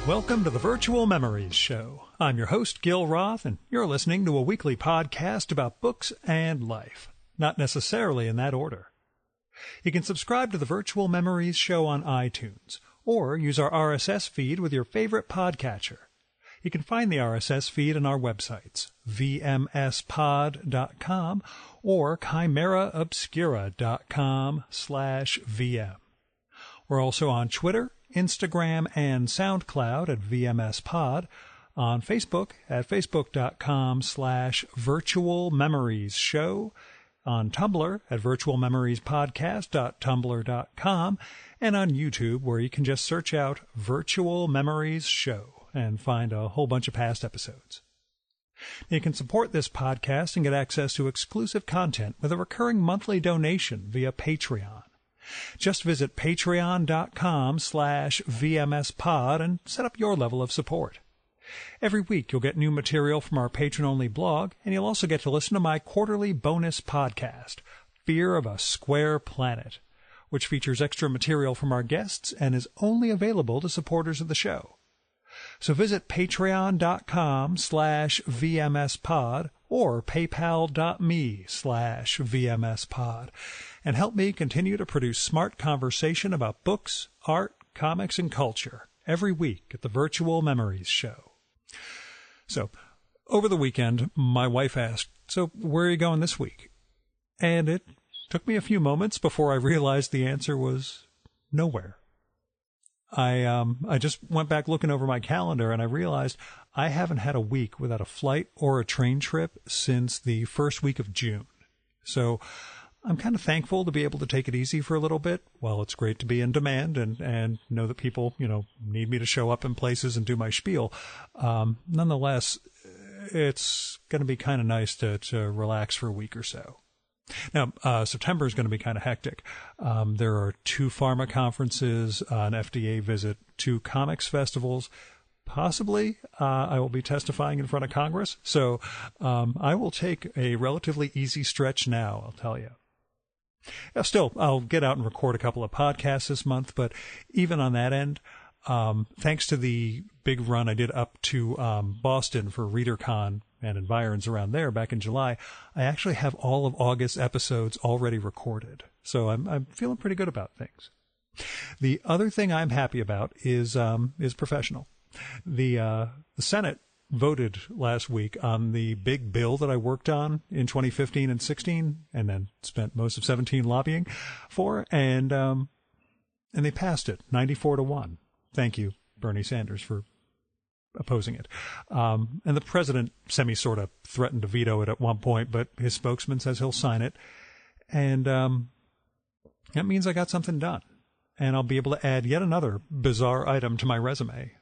Welcome to the Virtual Memories Show. I'm your host, Gil Roth, and you're listening to a weekly podcast about books and life, not necessarily in that order. You can subscribe to the Virtual Memories Show on iTunes, or use our RSS feed with your favorite podcatcher. You can find the RSS feed on our websites, vmspod.com or chimeraobscura.com/vm. We're also on Twitter, Instagram, and SoundCloud at VMSPod, on Facebook at facebook.com/Virtual Memories Show, on Tumblr at virtualmemoriespodcast.tumblr.com, and on YouTube, where you can just search out Virtual Memories Show and find a whole bunch of past episodes. You can support this podcast and get access to exclusive content with a recurring monthly donation via Patreon. Just visit patreon.com/VMSPod and set up your level of support. Every week you'll get new material from our patron-only blog, and you'll also get to listen to my quarterly bonus podcast, Fear of a Square Planet, which features extra material from our guests and is only available to supporters of the show. So visit patreon.com/VMSPod or paypal.me/VMSPod and help me continue to produce smart conversation about books, art, comics, and culture every week at the Virtual Memories Show. So, over the weekend, my wife asked, "So, where are you going this week?" And it took me a few moments before I realized the answer was nowhere. I just went back looking over my calendar and I realized I haven't had a week without a flight or a train trip since the first week of June. So I'm kind of thankful to be able to take it easy for a little bit. While it's great to be in demand and know that people, need me to show up in places and do my spiel. Nonetheless, it's going to be kind of nice to relax for a week or so. Now, September is going to be kind of hectic. There are 2 pharma conferences, an FDA visit, 2 comics festivals. Possibly, I will be testifying in front of Congress. So, I will take a relatively easy stretch now, I'll tell you. Still, I'll get out and record a couple of podcasts this month, but even on that end, thanks to the big run I did up to Boston for ReaderCon and environs around there back in July, I actually have all of August's episodes already recorded. So I'm feeling pretty good about things. The other thing I'm happy about is professional. The Senate voted last week on the big bill that I worked on in 2015 and 16, and then spent most of 17 lobbying for, and they passed it 94-1. Thank you, Bernie Sanders, for opposing it. And the president sort of threatened to veto it at one point, but his spokesman says he'll sign it. And that means I got something done. And I'll be able to add yet another bizarre item to my resume.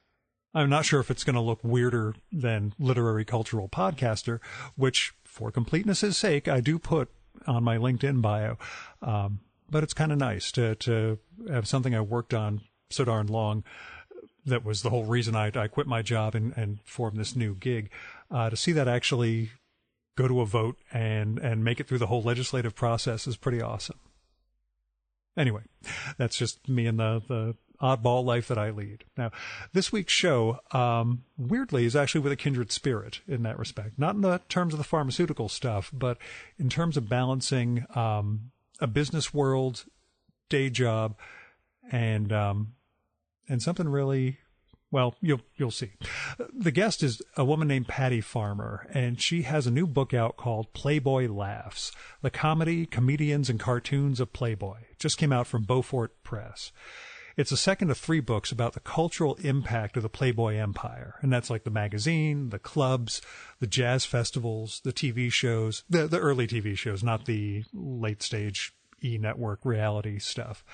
I'm not sure if it's going to look weirder than literary cultural podcaster, which, for completeness' sake, I do put on my LinkedIn bio. But it's kind of nice to have something I worked on so darn long. That was the whole reason I quit my job and formed this new gig. To see that actually go to a vote and make it through the whole legislative process is pretty awesome. Anyway, that's just me and the oddball life that I lead. Now, this week's show, weirdly, is actually with a kindred spirit in that respect. Not in the terms of the pharmaceutical stuff, but in terms of balancing a business world, day job, and something really, well, you'll see. The guest is a woman named Patty Farmer, and she has a new book out called Playboy Laughs, the comedy, comedians, and cartoons of Playboy. It just came out from Beaufort Press. It's the second of 3 books about the cultural impact of the Playboy empire, and that's like the magazine, the clubs, the jazz festivals, the TV shows, the early TV shows, not the late-stage E-network reality stuff.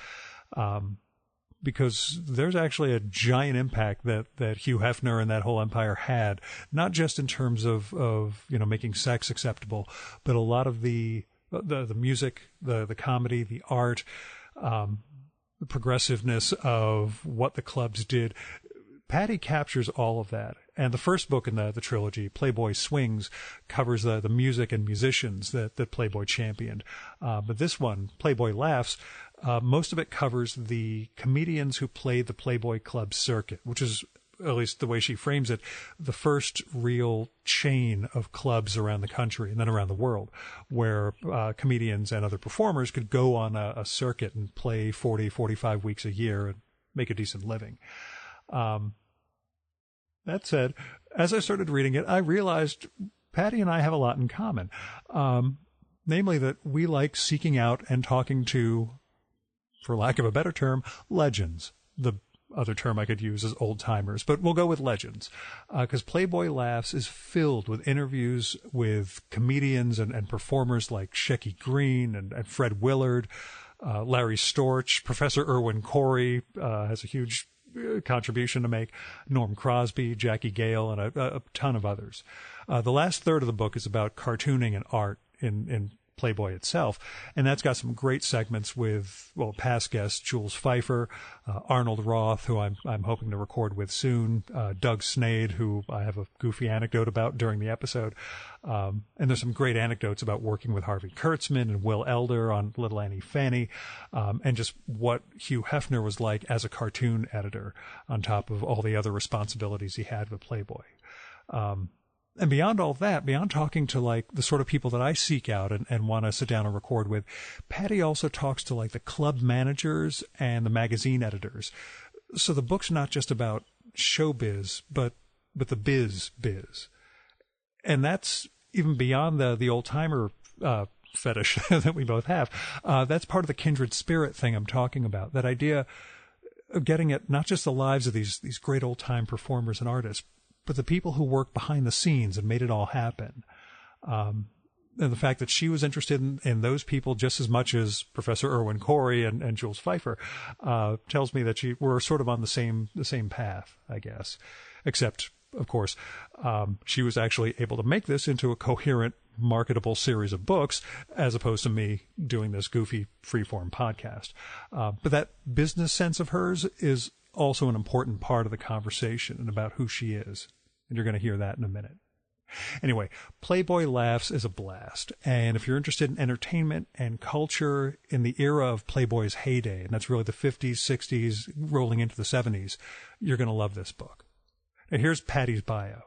Because there's actually a giant impact that Hugh Hefner and that whole empire had, not just in terms of making sex acceptable, but a lot of the music, the comedy, the art, the progressiveness of what the clubs did. Patty captures all of that. And the first book in the trilogy, Playboy Swings, covers the music and musicians that Playboy championed. But this one, Playboy Laughs, most of it covers the comedians who played the Playboy Club circuit, which is at least the way she frames it, the first real chain of clubs around the country and then around the world where comedians and other performers could go on a circuit and play 40, 45 weeks a year and make a decent living. That said, as I started reading it, I realized Patty and I have a lot in common. Namely that we like seeking out and talking to, for lack of a better term, legends. The other term I could use is old-timers, but we'll go with legends. Because Playboy Laughs is filled with interviews with comedians and performers like Shecky Greene and Fred Willard, Larry Storch, Professor Irwin Corey has a huge contribution to make, Norm Crosby, Jackie Gale, and a ton of others. The last third of the book is about cartooning and art in Playboy itself, and that's got some great segments with, well, past guests Jules Feiffer, Arnold Roth, who I'm hoping to record with soon, Doug Snade, who I have a goofy anecdote about during the episode, and there's some great anecdotes about working with Harvey Kurtzman and Will Elder on Little Annie Fanny, and just what Hugh Hefner was like as a cartoon editor on top of all the other responsibilities he had with Playboy. And beyond all that, beyond talking to like the sort of people that I seek out and want to sit down and record with, Patty also talks to like the club managers and the magazine editors. So the book's not just about showbiz, but the biz. And that's even beyond the old timer fetish that we both have. That's part of the kindred spirit thing I'm talking about. That idea of getting at not just the lives of these great old time performers and artists, but the people who worked behind the scenes and made it all happen. And the fact that she was interested in those people just as much as Professor Irwin Corey and Jules Feiffer tells me that we're sort of on the same path, I guess. Except, of course, she was actually able to make this into a coherent, marketable series of books, as opposed to me doing this goofy freeform podcast. But that business sense of hers is also an important part of the conversation and about who she is. And you're going to hear that in a minute. Anyway, Playboy Laughs is a blast. And if you're interested in entertainment and culture in the era of Playboy's heyday, and that's really the 50s, 60s, rolling into the 70s, you're going to love this book. Now, here's Patty's bio.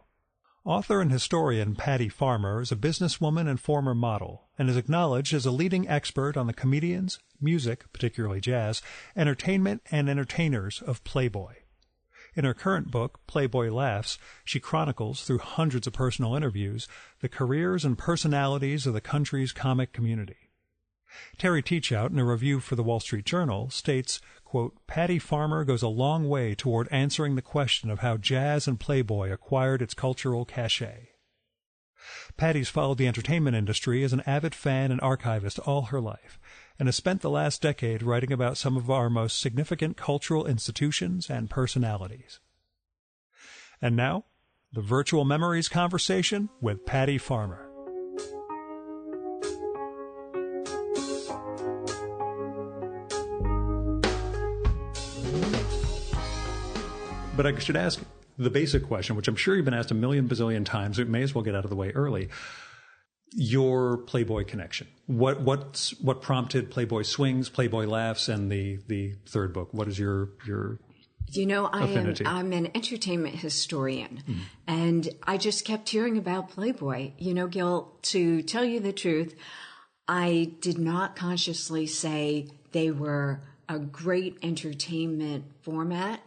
Author and historian Patty Farmer is a businesswoman and former model, and is acknowledged as a leading expert on the comedians, music, particularly jazz, entertainment, and entertainers of Playboy. In her current book, Playboy Laughs, she chronicles, through hundreds of personal interviews, the careers and personalities of the country's comic community. Terry Teachout, in a review for the Wall Street Journal, states, quote, Patty Farmer goes a long way toward answering the question of how jazz and Playboy acquired its cultural cachet. Patty's followed the entertainment industry as an avid fan and archivist all her life, and has spent the last decade writing about some of our most significant cultural institutions and personalities. And now, the Virtual Memories conversation with Patty Farmer. But I should ask the basic question, which I'm sure you've been asked a million bazillion times. We may as well get out of the way early. Your Playboy connection. What prompted Playboy Swings, Playboy Laughs, and the third book? What is your affinity? I'm an entertainment historian, and I just kept hearing about Playboy. You know, Gil, to tell you the truth, I did not consciously say they were a great entertainment format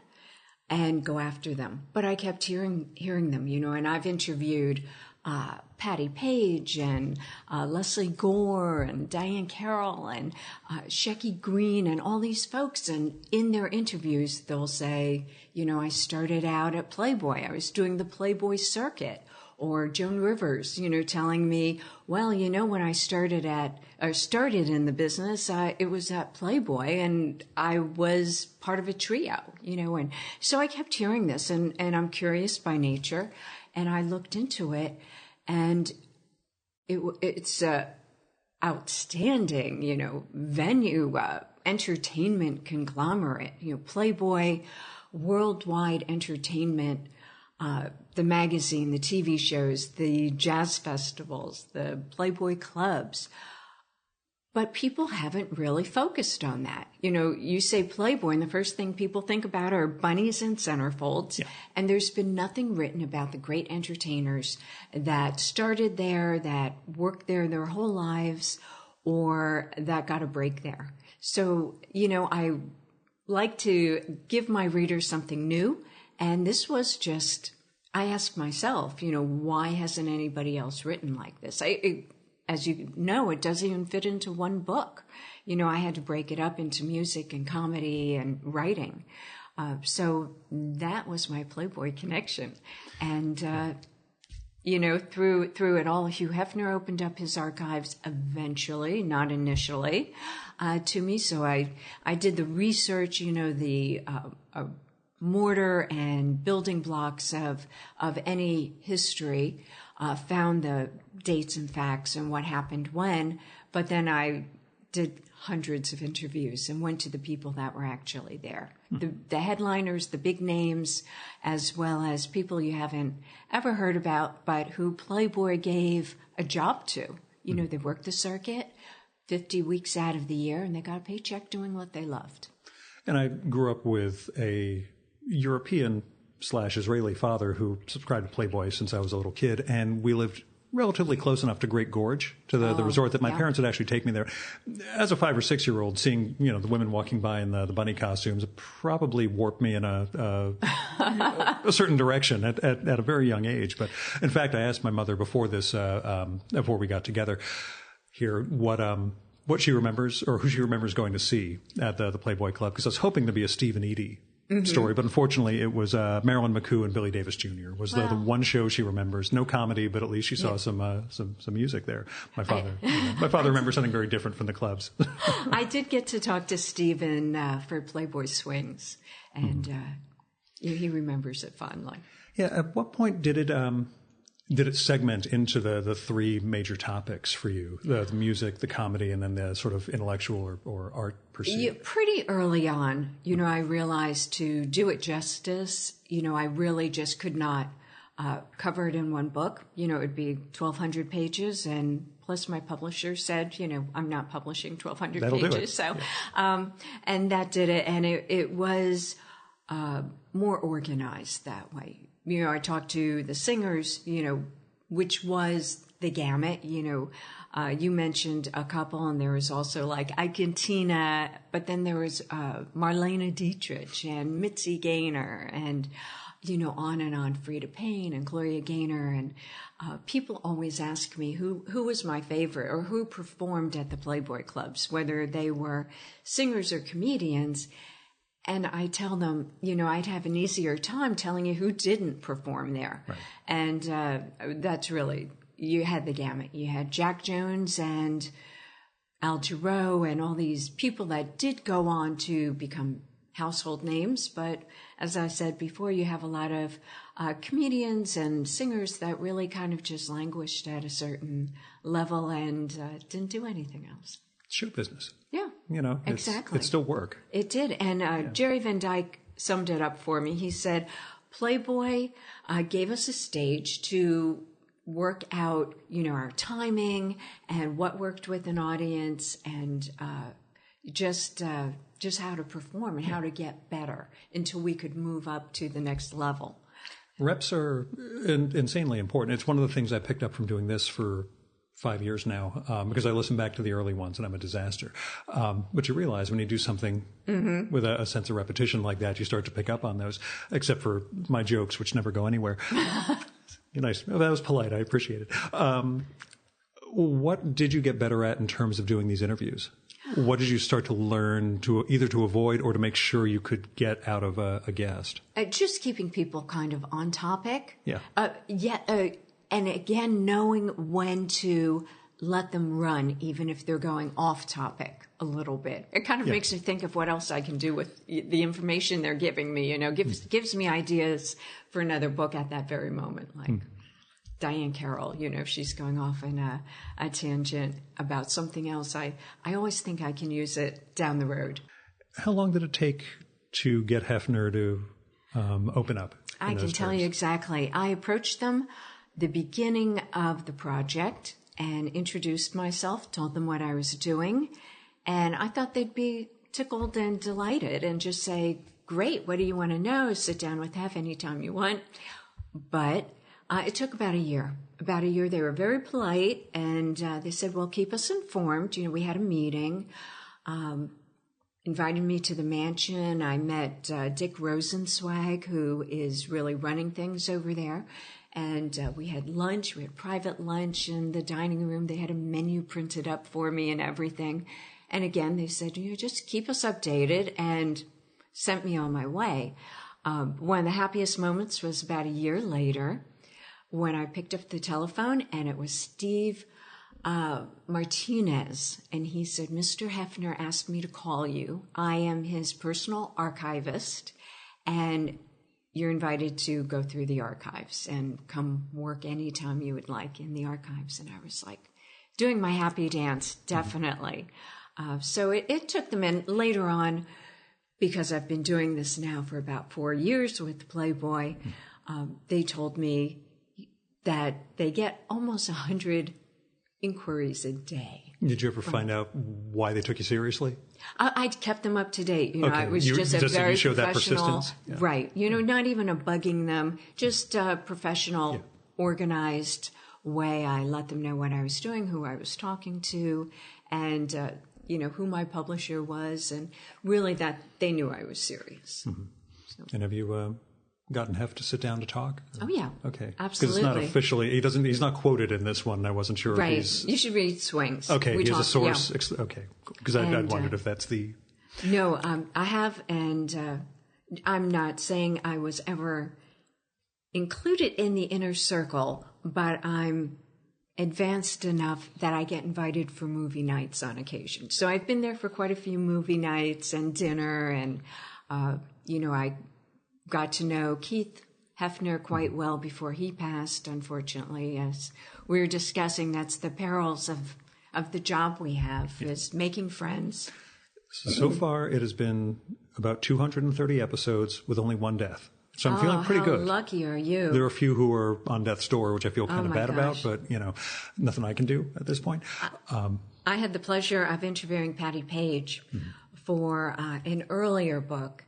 and go after them. But I kept hearing them, you know, and I've interviewed Patty Page and Leslie Gore and Diane Carroll and Shecky Greene and all these folks. And in their interviews, they'll say, you know, I started out at Playboy. I was doing the Playboy circuit. Or Joan Rivers, you know, telling me, well, you know, when I started in the business, it was at Playboy, and I was part of a trio, you know, and so I kept hearing this, and I'm curious by nature, and I looked into it, and it's a outstanding, you know, venue, entertainment conglomerate, you know, Playboy, worldwide entertainment. The magazine, the TV shows, the jazz festivals, the Playboy clubs. But people haven't really focused on that. You know, you say Playboy, and the first thing people think about are bunnies and centerfolds. Yeah. And there's been nothing written about the great entertainers that started there, that worked there their whole lives, or that got a break there. So, you know, I like to give my readers something new. And this was just, I asked myself, you know, why hasn't anybody else written like this? As you know, it doesn't even fit into one book. You know, I had to break it up into music and comedy and writing. So that was my Playboy connection. And, you know, through it all, Hugh Hefner opened up his archives eventually, not initially, to me. So I did the research, you know, the mortar and building blocks of any history, found the dates and facts and what happened when, but then I did hundreds of interviews and went to the people that were actually there. The headliners, the big names, as well as people you haven't ever heard about, but who Playboy gave a job to. You know, they worked the circuit 50 weeks out of the year, and they got a paycheck doing what they loved. And I grew up with a European/Israeli father who subscribed to Playboy since I was a little kid, and we lived relatively close enough to Great Gorge, to the resort, that my parents would actually take me there. As a 5 or 6 year old, seeing, you know, the women walking by in the bunny costumes probably warped me in a certain direction at a very young age. But in fact, I asked my mother before this, before we got together here, what she remembers, or who she remembers going to see at the Playboy Club, because I was hoping to be a Steve and Edie story, but unfortunately it was Marilyn McCoo and Billy Davis Jr. was the one show she remembers. No comedy, but at least she saw some music there. My father remembers something very different from the clubs. I did get to talk to Steven for Playboy Swings, and he remembers it fondly. Yeah. At what point did it segment into the three major topics for you? The music, the comedy, and then the sort of intellectual or art pursuit? Yeah, pretty early on, you know, I realized to do it justice, you know, I really just could not cover it in one book. You know, it would be 1,200 pages, and plus my publisher said, you know, I'm not publishing 1,200 That'll pages. Do it. So, yeah. And that did it. And it was more organized that way. You know, I talked to the singers, you know, which was the gamut. You know, you mentioned a couple, and there was also like Ike and Tina, but then there was Marlene Dietrich and Mitzi Gaynor, and, you know, on, Frida Payne and Gloria Gaynor. And people always ask me who was my favorite, or who performed at the Playboy clubs, whether they were singers or comedians. And I tell them, you know, I'd have an easier time telling you who didn't perform there. Right. And that's really, you had the gamut. You had Jack Jones and Al Jarreau and all these people that did go on to become household names. But as I said before, you have a lot of comedians and singers that really kind of just languished at a certain level and didn't do anything else. Show business. Yeah. You know, exactly. It's still work. It did. And Jerry Van Dyke summed it up for me. He said, Playboy gave us a stage to work out, you know, our timing and what worked with an audience, and just how to perform and how to get better until we could move up to the next level. Reps are insanely important. It's one of the things I picked up from doing this for 5 years now, because I listen back to the early ones and I'm a disaster. But you realize when you do something with a sense of repetition like that, you start to pick up on those, except for my jokes, which never go anywhere. Nice. Oh, that was polite. I appreciate it. What did you get better at in terms of doing these interviews? What did you start to learn to either to avoid or to make sure you could get out of a guest? Just keeping people kind of on topic. Yeah. And again, knowing when to let them run, even if they're going off topic a little bit. It kind of makes me think of what else I can do with the information they're giving me, you know, gives me ideas for another book at that very moment. Like Diane Carroll, you know, if she's going off in a tangent about something else, I always think I can use it down the road. How long did it take to get Hefner to open up? I can tell you exactly. I approached them the beginning of the project, and introduced myself, told them what I was doing. And I thought they'd be tickled and delighted and just say, great, what do you want to know? Sit down with Hef anytime you want. But it took about a year. About a year, they were very polite, and they said, well, keep us informed. We had a meeting, invited me to the mansion. I met Dick Rosenzweig, who is really running things over there. And we had lunch. We had private lunch in the dining room. They had a menu printed up for me and everything. And again, they said, just keep us updated, and sent me on my way. One of the happiest moments was about a year later when I picked up the telephone, and it was Steve Martinez. And he said, Mr. Hefner asked me to call you. I am his personal archivist, and you're invited to go through the archives and come work anytime you would like in the archives. And I was like, doing my happy dance, definitely. So it took them in later on, because I've been doing this now for about 4 years with Playboy. They told me that they get almost 100 inquiries a day. Did you ever find out why they took you seriously? I kept them up to date. Okay. I was just a very you showed professional, that persistence? Yeah. Right. Not even a bugging them, just a professional, organized way. I let them know what I was doing, who I was talking to, and who my publisher was, and really that they knew I was serious. Mm-hmm. So. And have you gotten Hef to sit down to talk? Oh yeah. Okay. Absolutely. Because it's not officially, he's not quoted in this one. I wasn't sure right. if he's... You should read Swings. Okay, he's a source. Yeah. Okay. Because I'd wondered if that's the... No, I have, and I'm not saying I was ever included in the inner circle, but I'm advanced enough that I get invited for movie nights on occasion. So I've been there for quite a few movie nights and dinner, and, I got to know Keith Hefner quite well before he passed, unfortunately. As we were discussing, that's the perils of the job we have, is making friends. So far, it has been about 230 episodes with only one death. So I'm feeling pretty good. How lucky are you? There are a few who are on death's door, which I feel kind of bad gosh. about, but, nothing I can do at this point. I had the pleasure of interviewing Patty Page for an earlier book.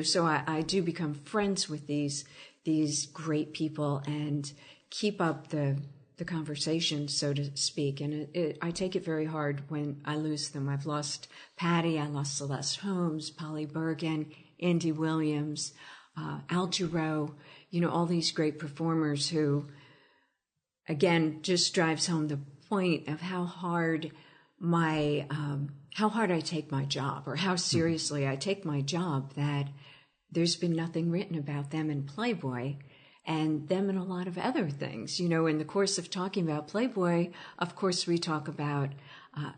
So I do become friends with these great people and keep up the conversation, so to speak. And I take it very hard when I lose them. I've lost Patty, I lost Celeste Holmes, Polly Bergen, Andy Williams, Al Jarreau, all these great performers who, again, just drives home the point of how hard I take my job, or how seriously I take my job, that there's been nothing written about them in Playboy, and them in a lot of other things. In the course of talking about Playboy, of course, we talk about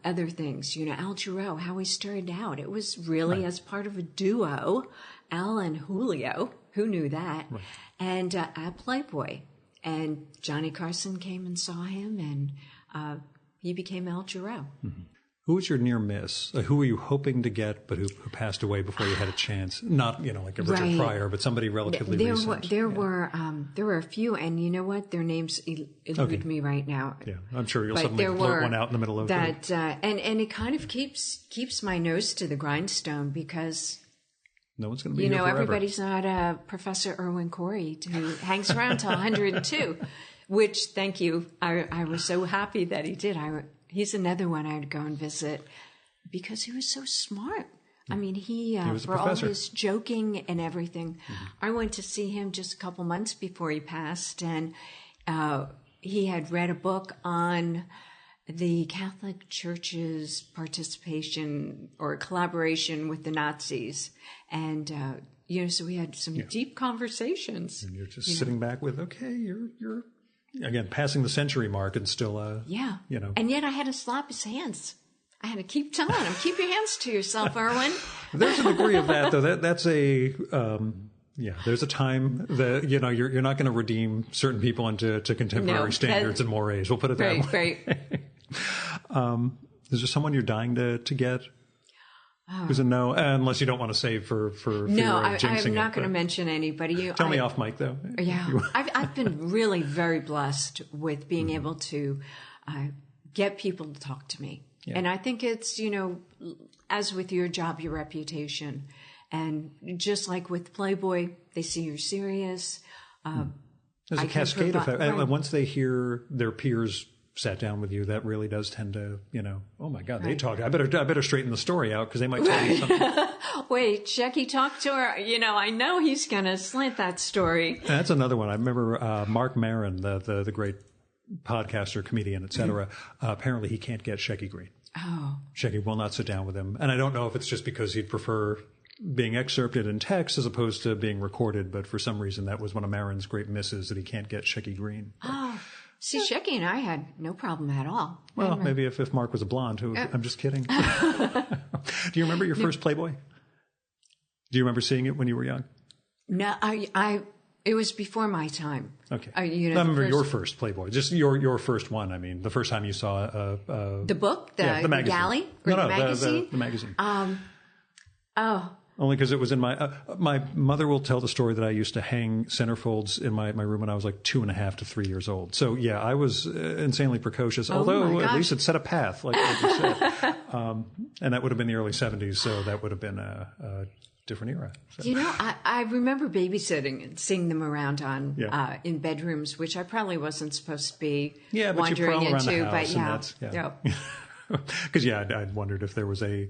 other things. Al Jarreau, how he started out. It was really as part of a duo, Al and Julio. Who knew that? Right. And at Playboy. And Johnny Carson came and saw him, and he became Al Jarreau. Mm-hmm. Who was your near miss? Who were you hoping to get, but who passed away before you had a chance? Not, like a Richard Pryor, but somebody relatively recent. There were a few, and you know what? Their names elude me right now. Yeah, I'm sure you'll suddenly blurt one out in the middle of that. And it kind of keeps my nose to the grindstone, because no one's going to be here forever. Everybody's not Professor Irwin Corey, who hangs around till 102. Which, thank you, I was so happy that he did. He's another one I'd go and visit, because he was so smart. I mean, he was for all his joking and everything. Mm-hmm. I went to see him just a couple months before he passed, and he had read a book on the Catholic Church's participation or collaboration with the Nazis. And, so we had some deep conversations. And you're just sitting back with, okay, you're again, passing the century mark, and still, And yet I had to slap his hands. I had to keep telling him, keep your hands to yourself, Irwin. There's a degree of that, though. That's a, there's a time that, you're not going to redeem certain people into contemporary standards and mores. We'll put it that way. Right. Is there someone you're dying to get? Who's a no? Unless you don't want to save for no, jinxing I'm not going to mention anybody. Tell me off mic, though. Yeah. I've been really very blessed with being able to get people to talk to me. Yeah. And I think it's, as with your job, your reputation. And just like with Playboy, they see you're serious. There's a cascade effect. And once they hear their peers sat down with you, that really does tend to, oh my God, they talk. I better straighten the story out because they might tell you something. Wait, Shecky talked to her. I know he's going to slant that story. That's another one. I remember Mark Maron, the great podcaster, comedian, etc. Apparently he can't get Shecky Green. Oh. Shecky will not sit down with him. And I don't know if it's just because he'd prefer being excerpted in text as opposed to being recorded, but for some reason that was one of Maron's great misses, that he can't get Shecky Green. Oh. See, Shecky and I had no problem at all. Well, maybe if Mark was a blonde, I'm just kidding. Do you remember your first Playboy? Do you remember seeing it when you were young? No, it was before my time. Okay. I remember your first Playboy, just your first one. I mean, the first time you saw the book, the magazine. Galley, or no, the magazine. The magazine. Oh. Only because it was in my mother will tell the story that I used to hang centerfolds in my room when I was like 2.5 to 3 years old. So yeah, I was insanely precocious, although at least it set a path, like you said. And that would have been the early 70s, so that would have been a different era. So. I remember babysitting and seeing them around on in bedrooms, which I probably wasn't supposed to be wandering into. But yeah. Because I wondered if there was a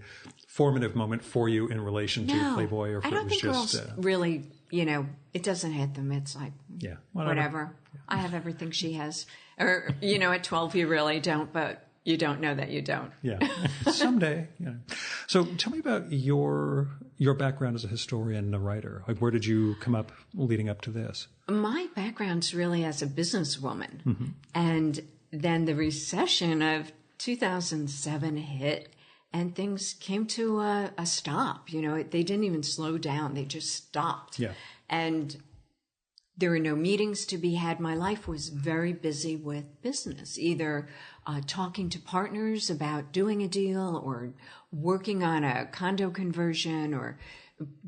formative moment for you in relation to Playboy, or if I don't it was think just girls really, it doesn't hit them. It's like whatever. Yeah. I have everything she has, or at 12 you really don't, but you don't know that you don't. Yeah, someday. So tell me about your background as a historian and a writer. Like, where did you come up leading up to this? My background's really as a businesswoman, and then the recession of 2007 hit, and things came to a stop. They didn't even slow down; they just stopped. Yeah, and there were no meetings to be had. My life was very busy with business, either talking to partners about doing a deal, or working on a condo conversion, or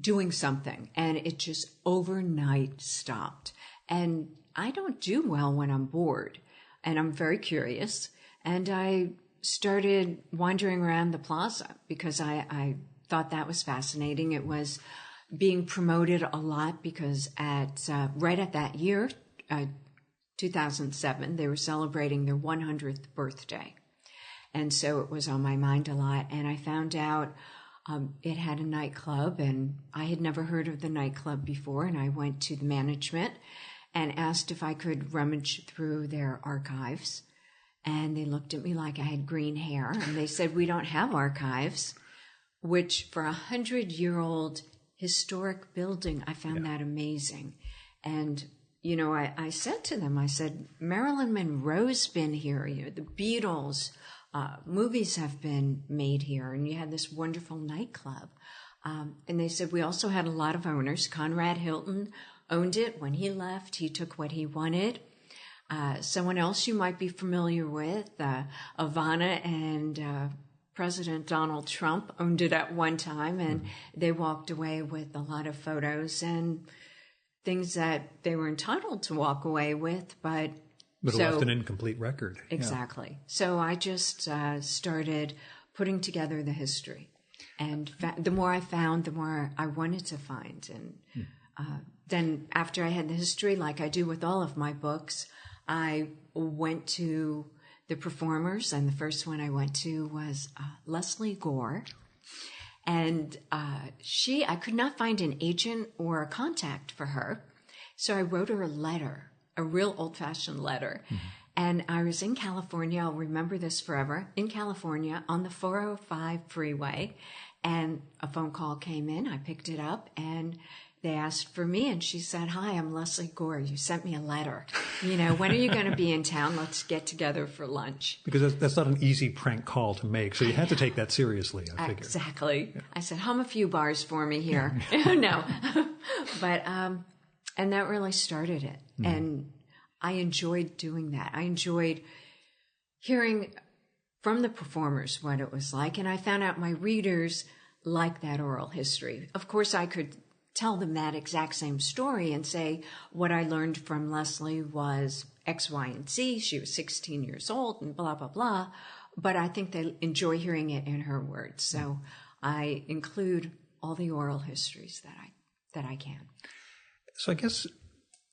doing something, and it just overnight stopped. And I don't do well when I'm bored, and I'm very curious. And I started wandering around the plaza because I thought that was fascinating. It was being promoted a lot because right at that year, 2007, they were celebrating their 100th birthday. And so it was on my mind a lot. And I found out it had a nightclub, and I had never heard of the nightclub before. And I went to the management and asked if I could rummage through their archives. And they looked at me like I had green hair, and they said, "We don't have archives," which for a 100-year-old historic building, I found that amazing. And, I said to them, I said, Marilyn Monroe's been here, the Beatles, movies have been made here, and you had this wonderful nightclub. And they said, we also had a lot of owners. Conrad Hilton owned it. When he left, he took what he wanted. Someone else you might be familiar with, Ivana and President Donald Trump owned it at one time, and they walked away with a lot of photos and things that they were entitled to walk away with, but left an incomplete record. Exactly. Yeah. So I just started putting together the history, and the more I found, the more I wanted to find. And then after I had the history, like I do with all of my books, I went to the performers, and the first one I went to was Leslie Gore. And I could not find an agent or a contact for her. So I wrote her a letter, a real old-fashioned letter. And I was in California, I'll remember this forever, in California on the 405 freeway. And a phone call came in, I picked it up, and they asked for me, and she said, "Hi, I'm Leslie Gore. You sent me a letter. When are you going to be in town? Let's get together for lunch." Because that's not an easy prank call to make, so you had to take that seriously, I figure. Exactly. Yeah. I said, "Hum a few bars for me here." No. But, and that really started it. And I enjoyed doing that. I enjoyed hearing from the performers what it was like, and I found out my readers like that oral history. Of course, I could tell them that exact same story and say, what I learned from Leslie was X, Y, and Z. She was 16 years old and blah, blah, blah. But I think they enjoy hearing it in her words. So I include all the oral histories that I can. So I guess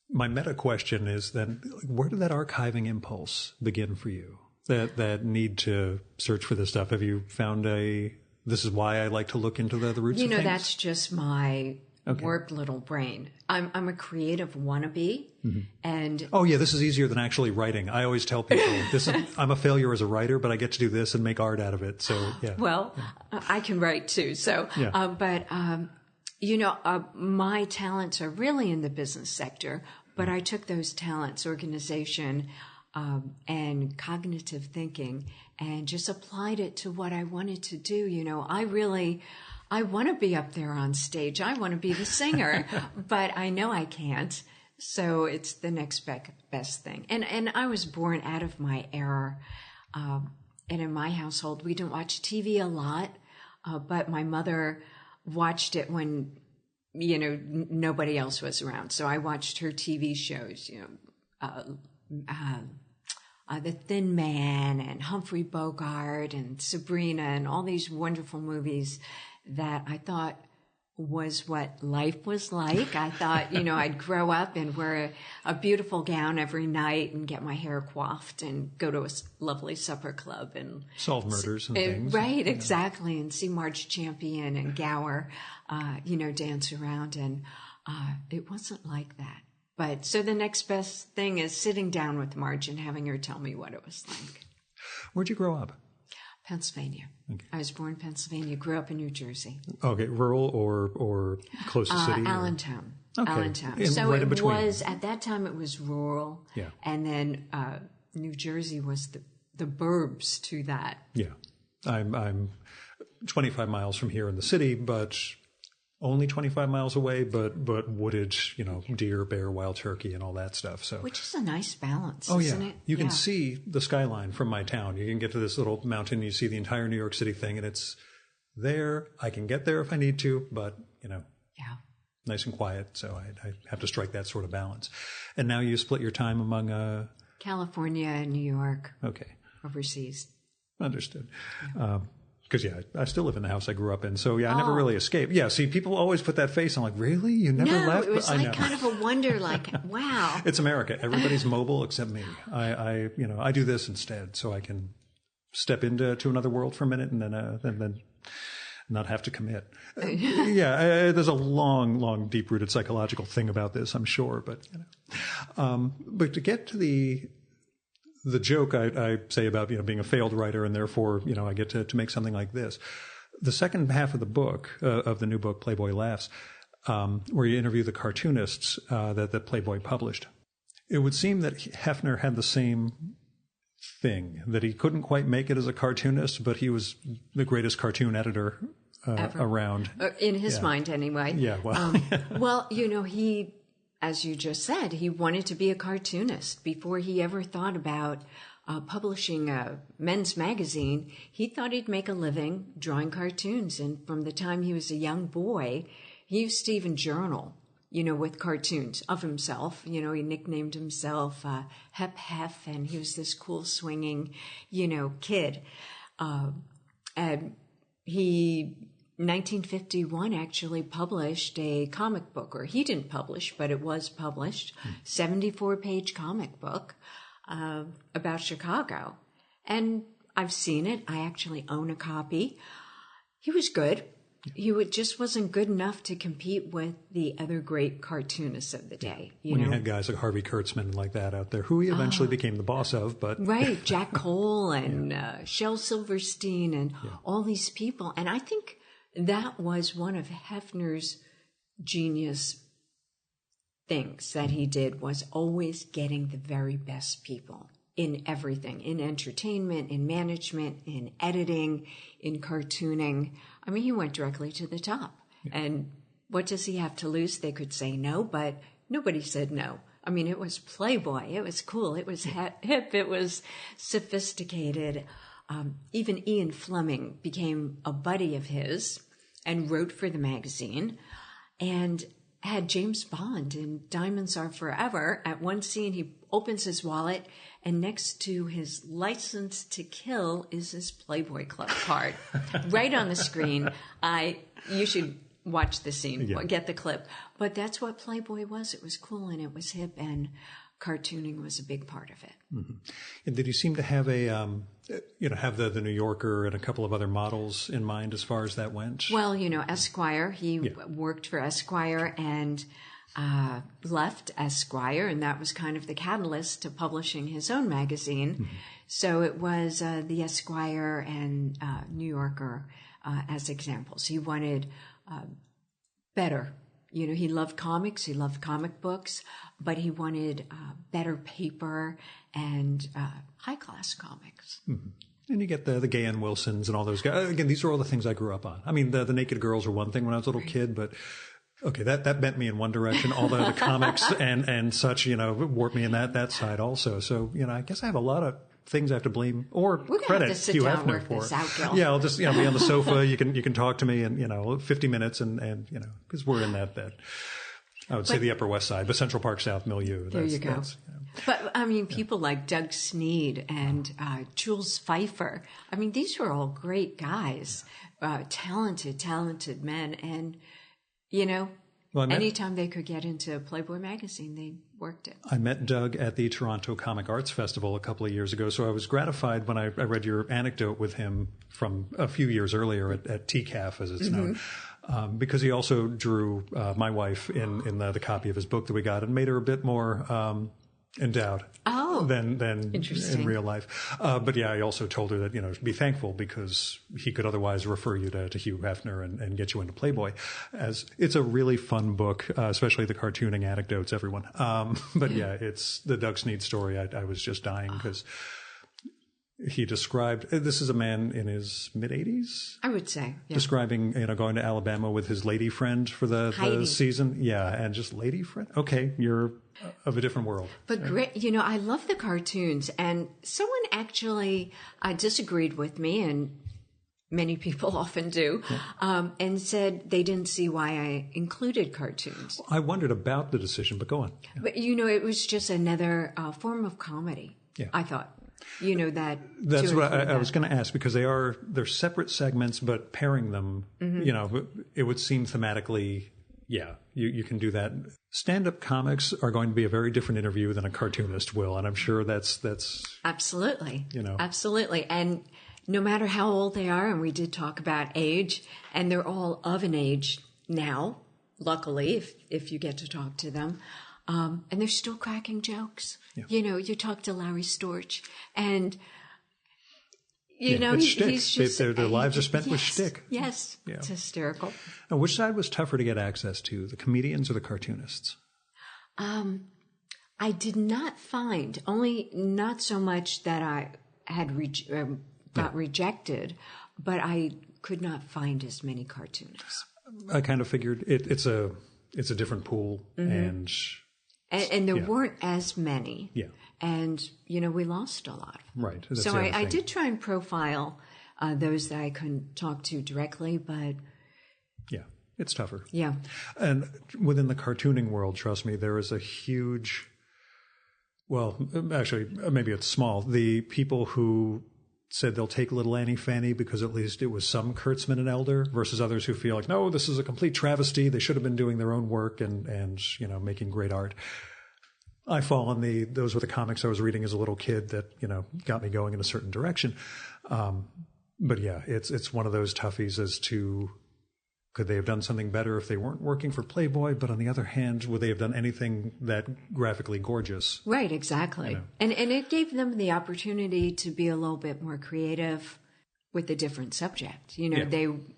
my meta question is then, where did that archiving impulse begin for you? That need to search for this stuff? Have you found this is why I like to look into the roots of things? That's just my warped little brain. I'm a creative wannabe. And oh yeah, this is easier than actually writing. I always tell people I'm a failure as a writer, but I get to do this and make art out of it. So yeah. Well, I can write too. So, my talents are really in the business sector, but I took those talents, organization, and cognitive thinking, and just applied it to what I wanted to do. I want to be up there on stage. I want to be the singer, but I know I can't. So it's the next best thing. And I was born out of my era. And in my household, we didn't watch TV a lot, but my mother watched it when, nobody else was around. So I watched her TV shows, The Thin Man and Humphrey Bogart and Sabrina and all these wonderful movies that I thought was what life was like. I thought, I'd grow up and wear a beautiful gown every night and get my hair coiffed and go to a lovely supper club and solve murders and things. Right, exactly. And see Marge Champion and Gower, dance around. And it wasn't like that. But so the next best thing is sitting down with Marge and having her tell me what it was like. Where'd you grow up? Pennsylvania. Okay. I was born in Pennsylvania, grew up in New Jersey. Okay, rural or close to city? Allentown. Okay. Allentown. So right it was, at that time it was rural. Yeah. And then New Jersey was the burbs to that. Yeah. I'm 25 miles from here in the city, but only 25 miles away, but wooded, deer, bear, wild turkey, and all that stuff. So, which is a nice balance, isn't it? You can see the skyline from my town. You can get to this little mountain, you see the entire New York City thing, and it's there. I can get there if I need to, but, nice and quiet. So I have to strike that sort of balance. And now you split your time among... California and New York. Okay. Overseas. Understood. Yeah. Because, I still live in the house I grew up in. So, I never really escaped. Yeah, see, people always put that face. I'm like, really? You never left? No, it was kind of a wonder, wow. It's America. Everybody's mobile except me. I do this instead so I can step into another world for a minute and then not have to commit. There's a long, deep-rooted psychological thing about this, I'm sure. But to get to the joke I say about, being a failed writer and therefore, I get to make something like this. The second half of the book, of the new book, Playboy Laughs, where you interview the cartoonists that Playboy published, it would seem that Hefner had the same thing, that he couldn't quite make it as a cartoonist, but he was the greatest cartoon editor around. In his mind, anyway. Yeah, well. Well, he... As you just said, he wanted to be a cartoonist before he ever thought about publishing a men's magazine. He thought he'd make a living drawing cartoons. And from the time he was a young boy, he used to even journal, with cartoons of himself. He nicknamed himself Hep, and he was this cool swinging, kid. And he... 1951 actually published a comic book, or he didn't publish, but it was published, 74-page comic book about Chicago. And I've seen it. I actually own a copy. He was good. He just wasn't good enough to compete with the other great cartoonists of the day. You had guys like Harvey Kurtzman like that out there, who he eventually became the boss of. But right, Jack Cole and Shel Silverstein and all these people. And I think that was one of Hefner's genius things that he did, was always getting the very best people in everything, in entertainment, in management, in editing, in cartooning. I mean, he went directly to the top. Yeah. And what does he have to lose? They could say no, but nobody said no. I mean, it was Playboy. It was cool. It was hip. It was sophisticated. Even Ian Fleming became a buddy of his and wrote for the magazine. and had James Bond in Diamonds Are Forever. At one scene, he opens his wallet, and next to his license to kill is his Playboy Club card. Right on the screen. You should watch the scene, get the clip. But that's what Playboy was. It was cool and it was hip, and cartooning was a big part of it. Mm-hmm. And did you seem to have have the New Yorker and a couple of other models in mind as far as that went? Well, Esquire, he worked for Esquire and left Esquire, and that was kind of the catalyst to publishing his own magazine. Mm-hmm. So it was the Esquire and New Yorker as examples. He wanted better. He loved comics, he loved comic books, but he wanted better paper and high-class comics. Mm-hmm. And you get the Gay Ann Wilsons and all those guys. Again, these are all the things I grew up on. I mean, the Naked Girls were one thing when I was a little kid, but okay, that bent me in one direction. All the comics and such, warped me in that side also. So, I guess I have a lot of things I have to blame or credit Hugh Hefner for. Yeah, I'll just be on the sofa. You can talk to me in 50 minutes and because we're in that I would say the Upper West Side, but Central Park South milieu. There you go. But I mean, people like Doug Sneed and Jules Pfeiffer. I mean, these were all great guys, talented men, and anytime they could get into Playboy magazine, they worked it. I met Doug at the Toronto Comic Arts Festival a couple of years ago, so I was gratified when I read your anecdote with him from a few years earlier at TCAF, as it's known, because he also drew my wife in the copy of his book that we got and made her a bit more endowed than in real life. But yeah, I also told her that, be thankful because he could otherwise refer you to Hugh Hefner and get you into Playboy, as it's a really fun book, especially the cartooning anecdotes, everyone. But yeah, it's the Doug Sneed story. I was just dying because he described, this is a man in his mid-80s? I would say, yeah. Describing, going to Alabama with his lady friend for the season. Yeah, and just lady friend. Okay, you're of a different world. But great, I love the cartoons. And someone actually disagreed with me, and many people often do, and said they didn't see why I included cartoons. I wondered about the decision, but go on. Yeah. But, it was just another form of comedy, I thought. That's what I was going to ask, because they're separate segments, but pairing them, it would seem thematically, you can do that. Stand-up comics are going to be a very different interview than a cartoonist will, and I'm sure that's absolutely, absolutely. And no matter how old they are, and we did talk about age, and they're all of an age now, luckily, if you get to talk to them. And they're still cracking jokes. Yeah. You talk to Larry Storch, and he's just their lives are spent with shtick. Yes, it's hysterical. And which side was tougher to get access to, the comedians or the cartoonists? I did not find, only not so much that I had got rejected, but I could not find as many cartoonists. I kind of figured it's a different pool, and there weren't as many. Yeah. And, we lost a lot. Right. That's so I did try and profile those that I couldn't talk to directly, but... Yeah, it's tougher. Yeah. And within the cartooning world, trust me, there is a huge... Well, actually, maybe it's small. The people who said they'll take Little Annie Fanny because at least it was some Kurtzman and Elder, versus others who feel like, no, this is a complete travesty. They should have been doing their own work and making great art. I fall on those were the comics I was reading as a little kid that, got me going in a certain direction. But yeah, it's one of those toughies as to, could they have done something better if they weren't working for Playboy? But on the other hand, would they have done anything that graphically gorgeous? Right, exactly. And it gave them the opportunity to be a little bit more creative with a different subject.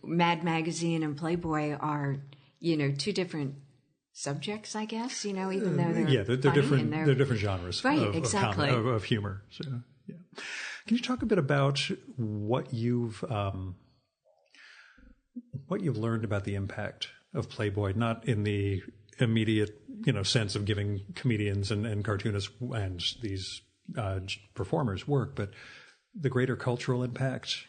Mad Magazine and Playboy are, two different subjects, I guess, even though they're different. They're different genres, right? Exactly, of humor. So, yeah. Can you talk a bit about what you've learned about the impact of Playboy, not in the immediate, sense of giving comedians and cartoonists and these performers work, but the greater cultural impact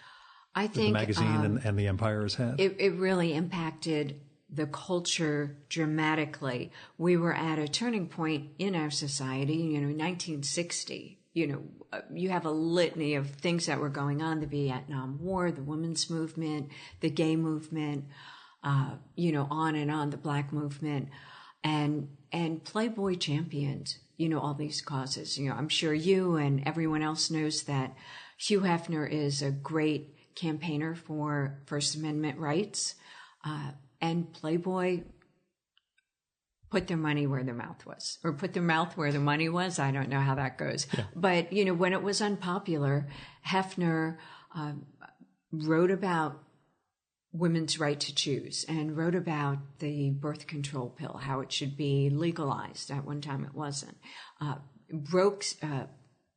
I think the magazine and the Empire has had? It really impacted the culture dramatically. We were at a turning point in our society, 1960. You have a litany of things that were going on, the Vietnam War, the women's movement, the gay movement, on and on, the black movement. And Playboy championed, all these causes. I'm sure you and everyone else knows that Hugh Hefner is a great campaigner for First Amendment rights. And Playboy put their money where their mouth was, or put their mouth where their money was. I don't know how that goes. Yeah. But, when it was unpopular, Hefner wrote about women's right to choose and wrote about the birth control pill, how it should be legalized. At one time it wasn't. Broke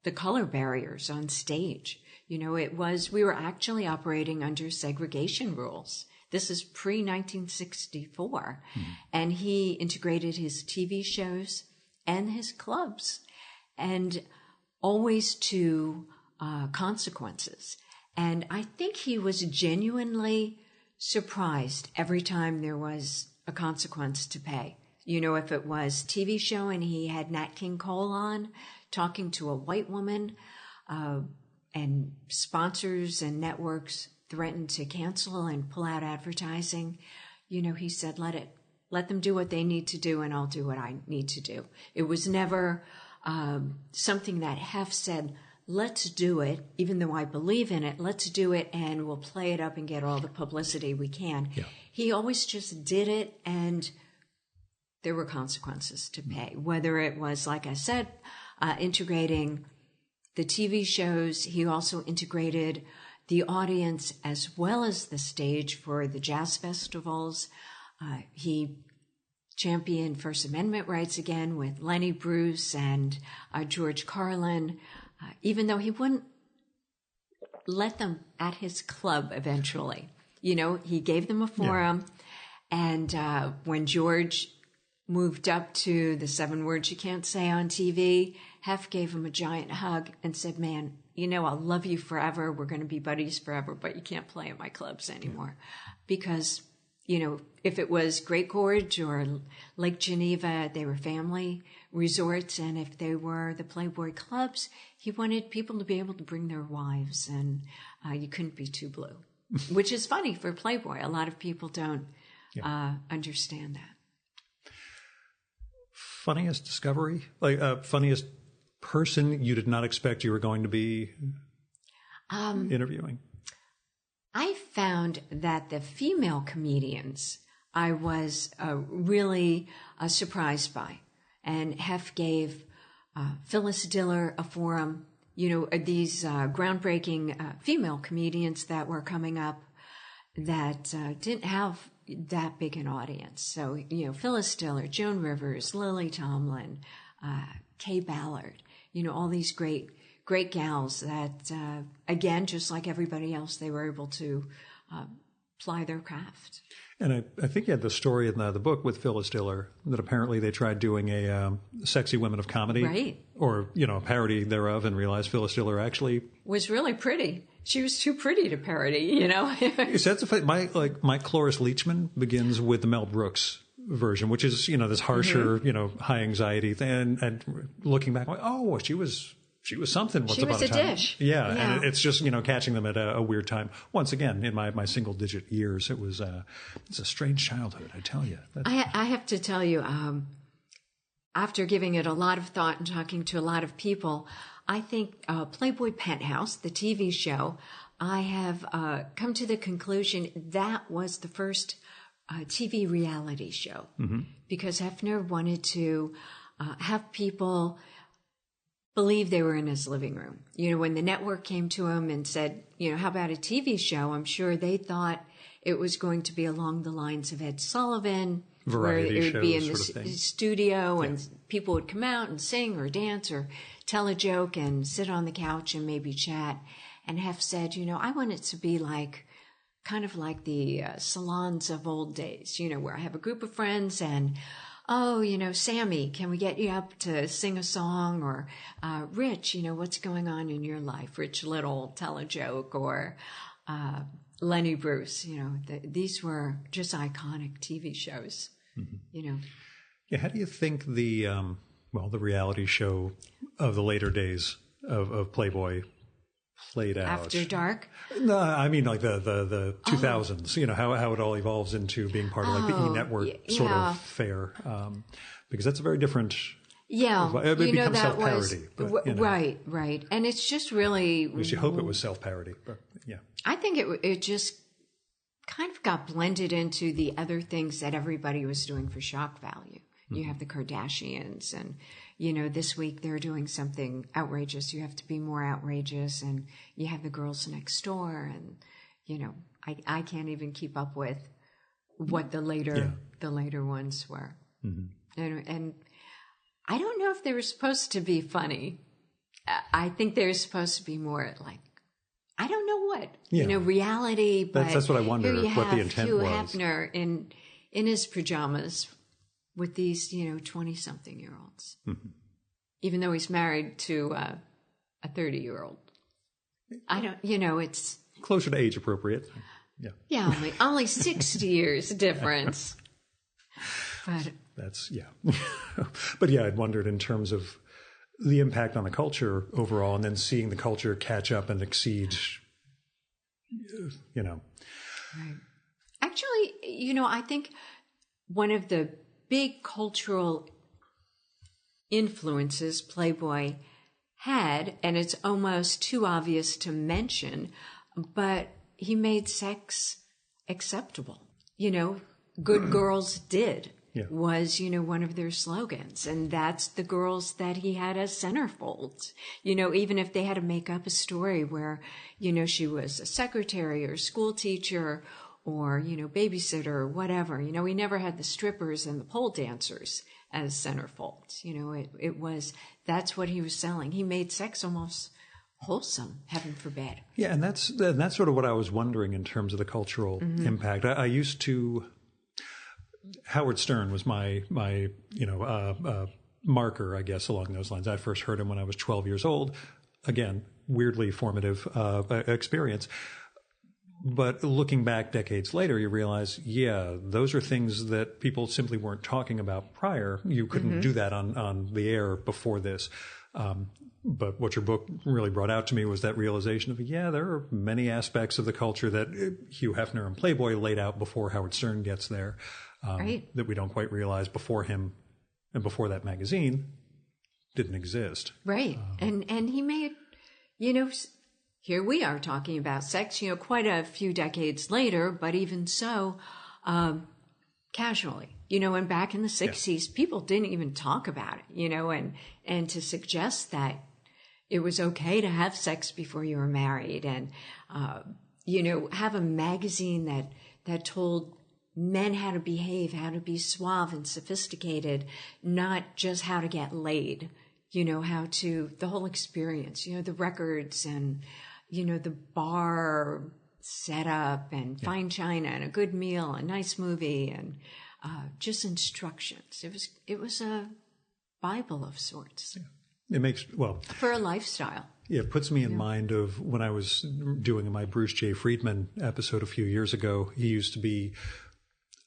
the color barriers on stage. We were actually operating under segregation rules. This is pre-1964. Mm-hmm. And he integrated his TV shows and his clubs, and always to consequences. And I think he was genuinely surprised every time there was a consequence to pay. If it was TV show and he had Nat King Cole on talking to a white woman, and sponsors and networks threatened to cancel and pull out advertising, he said, let them do what they need to do, and I'll do what I need to do. It was never something that Hef said, let's do it, even though I believe in it, let's do it, and we'll play it up and get all the publicity we can. Yeah. He always just did it, and there were consequences to pay, whether it was, like I said, integrating the TV shows. He also integrated the audience as well as the stage for the jazz festivals. He championed First Amendment rights again with Lenny Bruce and George Carlin, even though he wouldn't let them at his club eventually. He gave them a forum. Yeah. And when George moved up to the 7 words you can't say on TV, Hef gave him a giant hug and said, man, I'll love you forever. We're going to be buddies forever, but you can't play at my clubs anymore. Because, if it was Great Gorge or Lake Geneva, they were family resorts. And if they were the Playboy clubs, he wanted people to be able to bring their wives, and you couldn't be too blue, which is funny for Playboy. A lot of people don't understand that. Funniest discovery? Funniest person you did not expect you were going to be interviewing? I found that the female comedians I was really surprised by. And Hef gave Phyllis Diller a forum, these groundbreaking female comedians that were coming up that didn't have that big an audience. So, Phyllis Diller, Joan Rivers, Lily Tomlin, Kay Ballard, all these great gals that, again, just like everybody else, they were able to ply their craft. And I think you had the story in the book with Phyllis Diller that apparently they tried doing a Sexy Women of Comedy. Right. Or, a parody thereof, and realized Phyllis Diller actually was really pretty. She was too pretty to parody, So that's Mike Cloris Leachman begins with the Mel Brooks version, which is, this harsher, high anxiety thing. And looking back, she was something. She was a dish. Yeah. And it's just, catching them at a weird time. Once again, in my single digit years, it's a strange childhood, I tell you. I have to tell you, after giving it a lot of thought and talking to a lot of people, I think Playboy Penthouse, the TV show, I have come to the conclusion that was the first TV reality show. Mm-hmm. Because Hefner wanted to have people believe they were in his living room. When the network came to him and said, how about a TV show? I'm sure they thought it was going to be along the lines of Ed Sullivan, variety where it would be in the studio and people would come out and sing or dance or tell a joke and sit on the couch and maybe chat. And Hef said, I want it to be kind of like the salons of old days, where I have a group of friends and, Sammy, can we get you up to sing a song? Or, Rich, what's going on in your life? Rich Little, tell a joke. Or, Lenny Bruce. These were just iconic TV shows. Yeah, how do you think the reality show of the later days of Playboy played out? After Dark? No, I mean like the 2000s, how it all evolves into being part of like the E-network sort of fare. Because that's a very different... Yeah. It becomes self-parody. Right. And it's just really... At least you hope it was self-parody, but yeah. I think it just kind of got blended into the other things that everybody was doing for shock value. You have the Kardashians and, this week they're doing something outrageous. You have to be more outrageous. And you have the girls next door. And, I can't even keep up with what the later ones were. And I don't know if they were supposed to be funny. I think they were supposed to be more like, I don't know what, reality. But that's what I wonder what the intent was. Hefner in his pajamas with these, 20-something-year-olds, even though he's married to a 30-year-old. I don't, it's closer to age appropriate. Yeah. Yeah, only 60 years difference. But that's but yeah, I'd wondered in terms of the impact on the culture overall, and then seeing the culture catch up and exceed. Right. Actually, I think one of the big cultural influences Playboy had, and it's almost too obvious to mention, but he made sex acceptable. Good girls did was, one of their slogans. And that's the girls that he had as centerfolds. Even if they had to make up a story where, she was a secretary or school teacher or, babysitter or whatever. He never had the strippers and the pole dancers as centerfolds. That's what he was selling. He made sex almost wholesome, heaven forbid. Yeah, and that's sort of what I was wondering in terms of the cultural impact. I used to... Howard Stern was my marker, I guess, along those lines. I first heard him when I was 12 years old. Again, weirdly formative experience. But looking back decades later, you realize, those are things that people simply weren't talking about prior. You couldn't do that on the air before this. But what your book really brought out to me was that realization of, there are many aspects of the culture that Hugh Hefner and Playboy laid out before Howard Stern gets there, that we don't quite realize before him and before that magazine didn't exist. Right. And he made, here we are talking about sex, quite a few decades later, but even so, casually. And back in the 60s, people didn't even talk about it, and to suggest that it was okay to have sex before you were married and, have a magazine that told men how to behave, how to be suave and sophisticated, not just how to get laid, the whole experience, the records and, the bar setup and fine china and a good meal, a nice movie and, just instructions. It was a Bible of sorts. Yeah. It makes, for a lifestyle. Yeah, it puts me in mind of when I was doing my Bruce J. Friedman episode a few years ago. He used to be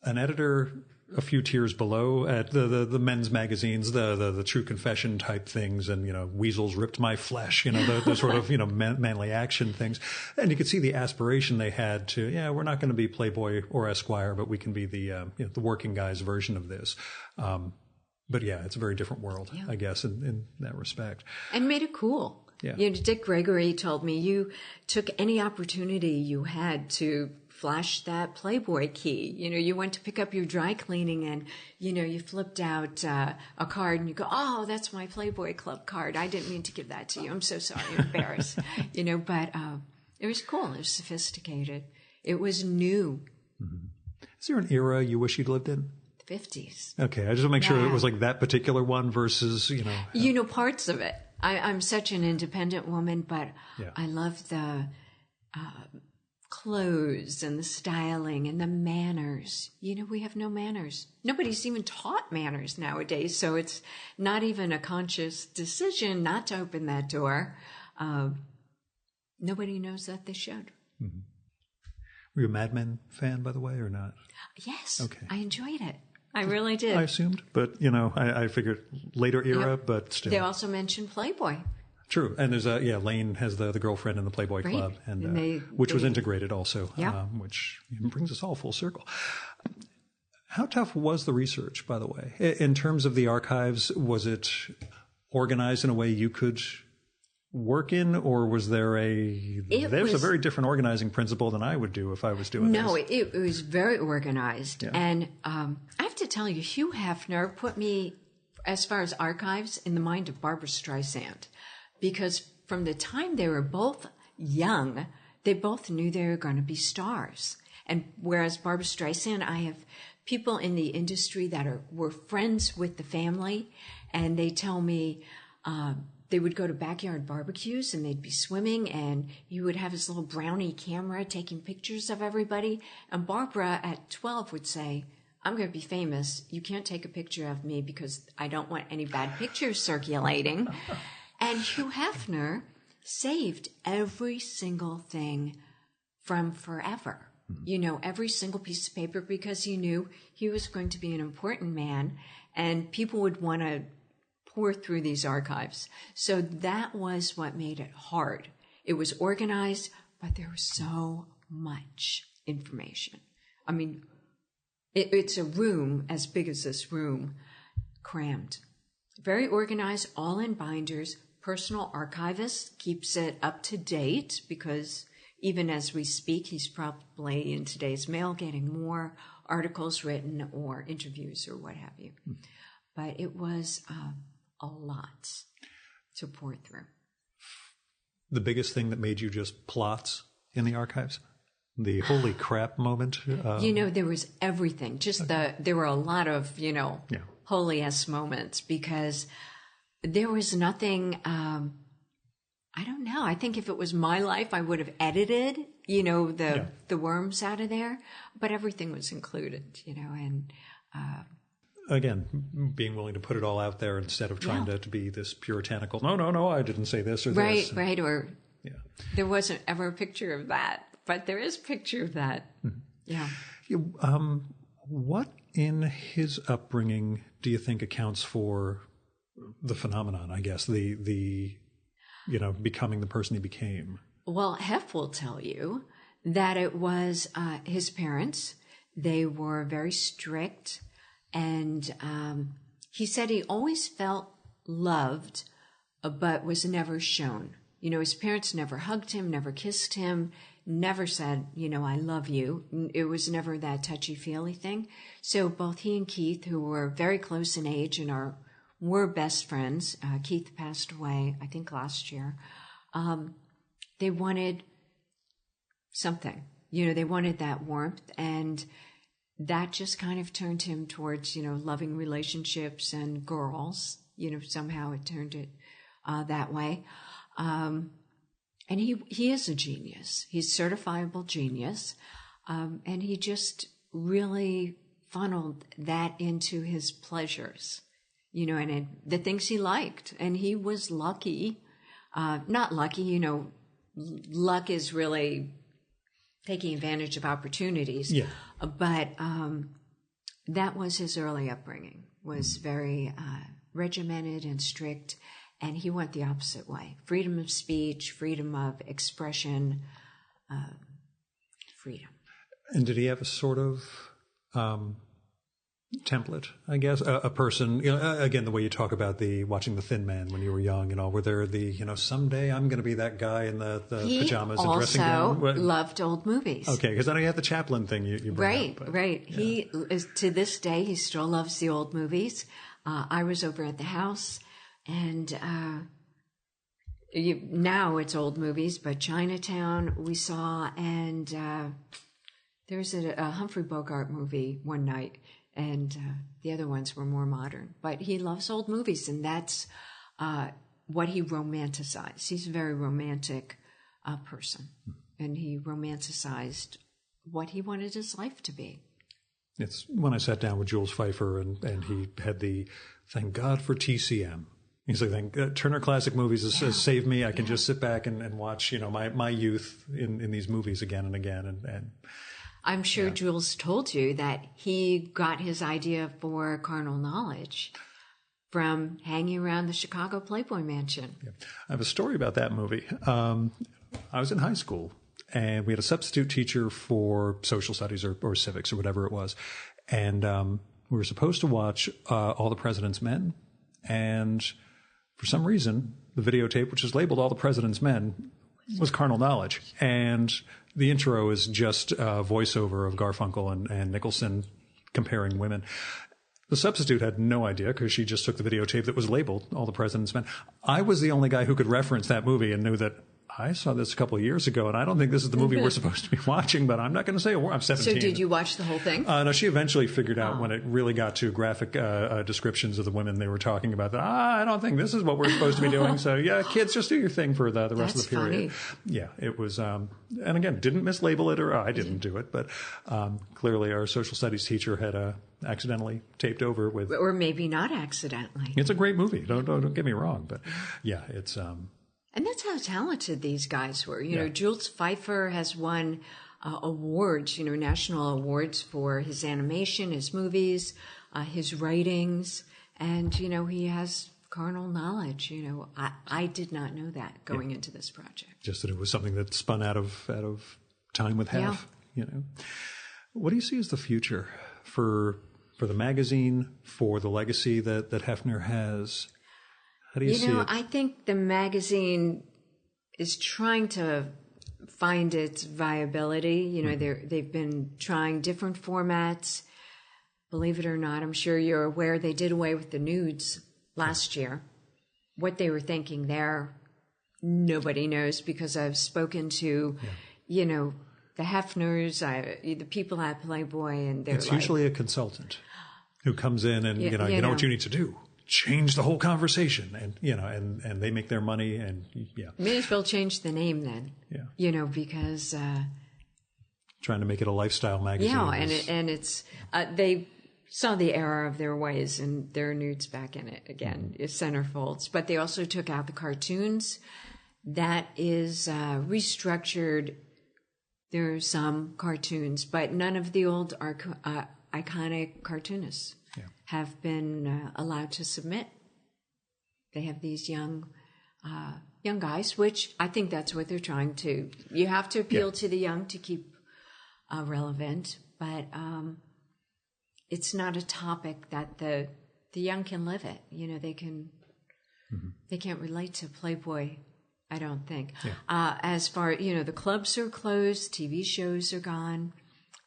an editor a few tiers below at the men's magazines, the True Confession type things, and Weasels Ripped My Flesh, the sort of manly action things, and you could see the aspiration they had to we're not going to be Playboy or Esquire, but we can be the working guys version of this. But it's a very different world, I guess, in that respect. And made it cool. Yeah. Dick Gregory told me you took any opportunity you had to flash that Playboy key. You went to pick up your dry cleaning and, you flipped out a card and you go, oh, that's my Playboy Club card. I didn't mean to give that to you. I'm so sorry. I'm embarrassed. But it was cool. It was sophisticated. It was new. Mm-hmm. Is there an era you wish you'd lived in? The 50s. Okay. I just want to make sure it was like that particular one versus, parts of it. I'm such an independent woman, but I love the clothes and the styling and the manners. We have no manners. Nobody's even taught manners nowadays, so it's not even a conscious decision not to open that door. Nobody knows that they should. Mm-hmm. Were you a Mad Men fan, by the way, or not? Yes. Okay. I enjoyed it. I really did. I assumed, but, I figured later era, but still. They also mentioned Playboy. True. And there's Lane has the girlfriend in the Playboy Right. Club, and which was integrated also, which brings us all full circle. How tough was the research, by the way? In terms of the archives, was it organized in a way you could work in, or was there there's a very different organizing principle than I would do if I was doing this? No, it was very organized. Yeah. And I have to tell you, Hugh Hefner put me, as far as archives, in the mind of Barbra Streisand. Because from the time they were both young, they both knew they were going to be stars. And whereas Barbra Streisand, I have people in the industry that were friends with the family, and they tell me they would go to backyard barbecues and they'd be swimming, and you would have this little brownie camera taking pictures of everybody. And Barbara at 12 would say, I'm going to be famous. You can't take a picture of me because I don't want any bad pictures circulating. And Hugh Hefner saved every single thing from forever. Every single piece of paper, because he knew he was going to be an important man and people would want to pour through these archives. So that was what made it hard. It was organized, but there was so much information. I mean, it's a room as big as this room, crammed. Very organized, all in binders. Personal archivist keeps it up to date because even as we speak, he's probably in today's mail getting more articles written or interviews or what have you. But it was a lot to pour through. The biggest thing that made you just plots in the archives? The holy crap moment? There was everything. There were a lot of, holy ass moments because there was nothing, I don't know. I think if it was my life, I would have edited, the worms out of there, but everything was included, and again, being willing to put it all out there instead of trying to be this puritanical, no, I didn't say this or this. Right, or there wasn't ever a picture of that, but there is a picture of that. Yeah. What in his upbringing do you think accounts for the phenomenon, I guess, the becoming the person he became? Well, Hef will tell you that it was his parents. They were very strict, and he said he always felt loved, but was never shown. His parents never hugged him, never kissed him, never said, I love you. It was never that touchy-feely thing. So both he and Keith, who were very close in age and were best friends, Keith passed away, I think last year, they wanted something. They wanted that warmth, and that just kind of turned him towards, loving relationships and girls. Somehow it turned it that way. And he is a genius. He's a certifiable genius. And he just really funneled that into his pleasures, and the things he liked. And he was lucky, not lucky, luck is really taking advantage of opportunities. Yeah. But that was his early upbringing, was very regimented and strict. And he went the opposite way. Freedom of speech, freedom of expression, freedom. And did he have a sort of template, I guess? A person, again, the way you talk about watching The Thin Man when you were young and all, were there someday I'm going to in the pajamas and dressing gown? He also loved old movies. Okay, because I know you had the Chaplin thing you brought up. Right. Yeah. He is, to this day, he still loves the old movies. I was over at the house. And now it's old movies, but Chinatown we saw, and there's a Humphrey Bogart movie one night, and the other ones were more modern. But he loves old movies, and that's what he romanticized. He's a very romantic person, and he romanticized what he wanted his life to be. It's when I sat down with Jules Feiffer, and he had the thank God for TCM. He's like, Turner Classic Movies has saved me. I can just sit back and watch, my youth in these movies again and again. And I'm sure Jules told you that he got his idea for Carnal Knowledge from hanging around the Chicago Playboy Mansion. Yeah. I have a story about that movie. I was in high school, and we had a substitute teacher for social studies or civics or whatever it was. And we were supposed to watch All the President's Men. And for some reason, the videotape, which is labeled All the President's Men, was Carnal Knowledge. And the intro is just a voiceover of Garfunkel and Nicholson comparing women. The substitute had no idea because she just took the videotape that was labeled All the President's Men. I was the only guy who could reference that movie and knew that I saw this a couple of years ago, and I don't think this is the movie we're supposed to be watching, but I'm not going to say a word. I'm 17. So did you watch the whole thing? No, she eventually figured out when it really got to graphic descriptions of the women they were talking about that, I don't think this is what we're supposed to be doing. So, yeah, kids, just do your thing for the rest of the period. Funny. Yeah, it was, and again, didn't mislabel it, or I didn't do it, but clearly our social studies teacher had accidentally taped over with. Or maybe not accidentally. It's a great movie. Don't get me wrong, but yeah, it's. And that's how talented these guys were. You know, Jules Pfeiffer has won awards, national awards for his animation, his movies, his writings, and, he has carnal knowledge. I did not know that going into this project. Just that it was something that spun out of time with Hef, What do you see as the future for the magazine, for the legacy that Hefner has? How do you see it? I think the magazine is trying to find its viability. They've been trying different formats. Believe it or not, I'm sure you're aware they did away with the nudes last year. What they were thinking there, nobody knows, because I've spoken to, the Hefners, the people at Playboy, and they're It's usually a consultant who comes in and, you know what you need to do. Change the whole conversation, and and they make their money, and may as well change the name then. Because trying to make it a lifestyle magazine. And it's they saw the error of their ways, and there are nudes back in it again, centerfolds. But they also took out the cartoons. That is restructured. There are some cartoons, but none of the old iconic cartoonists have been allowed to submit. They have these young guys, which I think that's what they're trying to. You have to appeal to the young to keep relevant, but it's not a topic that the young can live it. They can. They can't relate to Playboy, I don't think. As far the clubs are closed, TV shows are gone.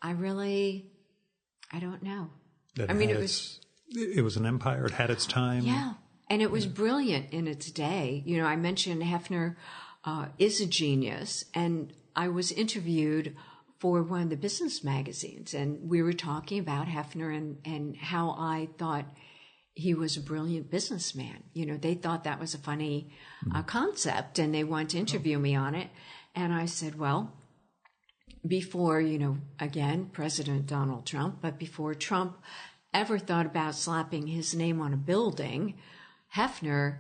I don't know. It was an empire. It had its time. Yeah, and it was brilliant in its day. I mentioned Hefner is a genius, and I was interviewed for one of the business magazines, and we were talking about Hefner and how I thought he was a brilliant businessman. They thought that was a funny concept, and they wanted to interview me on it. And I said, well, before, again, President Donald Trump, but before Trump ever thought about slapping his name on a building, Hefner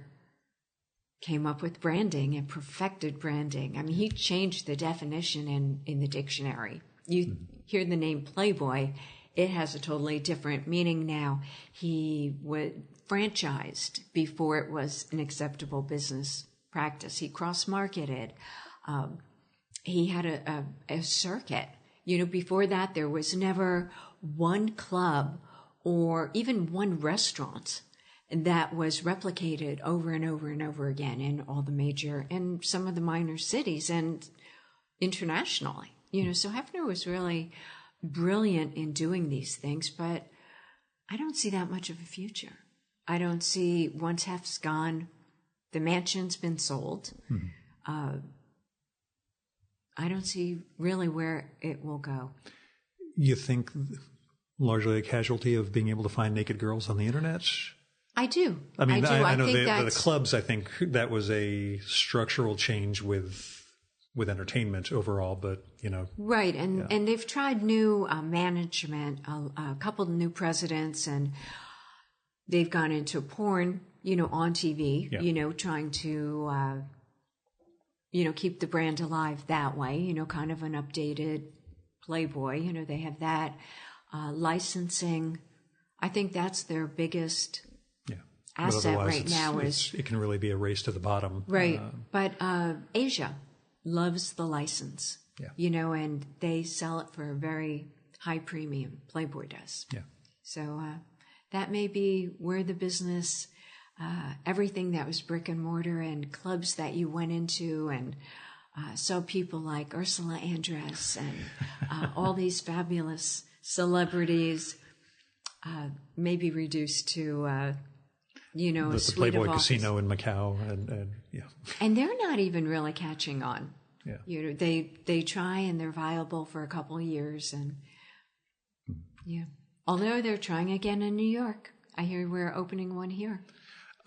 came up with branding and perfected branding. I mean, he changed the definition in the dictionary. You hear the name Playboy, it has a totally different meaning now. He was franchised before it was an acceptable business practice. He cross-marketed. He had a circuit. Before that, there was never one club or even one restaurant that was replicated over and over and over again in all the major and some of the minor cities and internationally. So Hefner was really brilliant in doing these things, but I don't see that much of a future. I don't see, once Hef's gone, the mansion's been sold. I don't see really where it will go. You think largely a casualty of being able to find naked girls on the internet? I do. I mean, I know think the clubs, I think that was a structural change with entertainment overall, but, Right, and they've tried new management, a couple of new presidents, and they've gone into porn, on TV, Yeah. trying to, keep the brand alive that way, kind of an updated Playboy, they have that. Licensing, I think that's their biggest asset right now it can really be a race to the bottom. Right. But Asia loves the license, Yeah. And they sell it for a very high premium. Playboy does. Yeah. So that may be where the business, everything that was brick and mortar and clubs that you went into and saw people like Ursula Andress and all these fabulous celebrities may be reduced to, a the suite Playboy of office. Casino in Macau. And And they're not even really catching on. Yeah. They try and they're viable for a couple of years and although they're trying again in New York. I hear we're opening one here.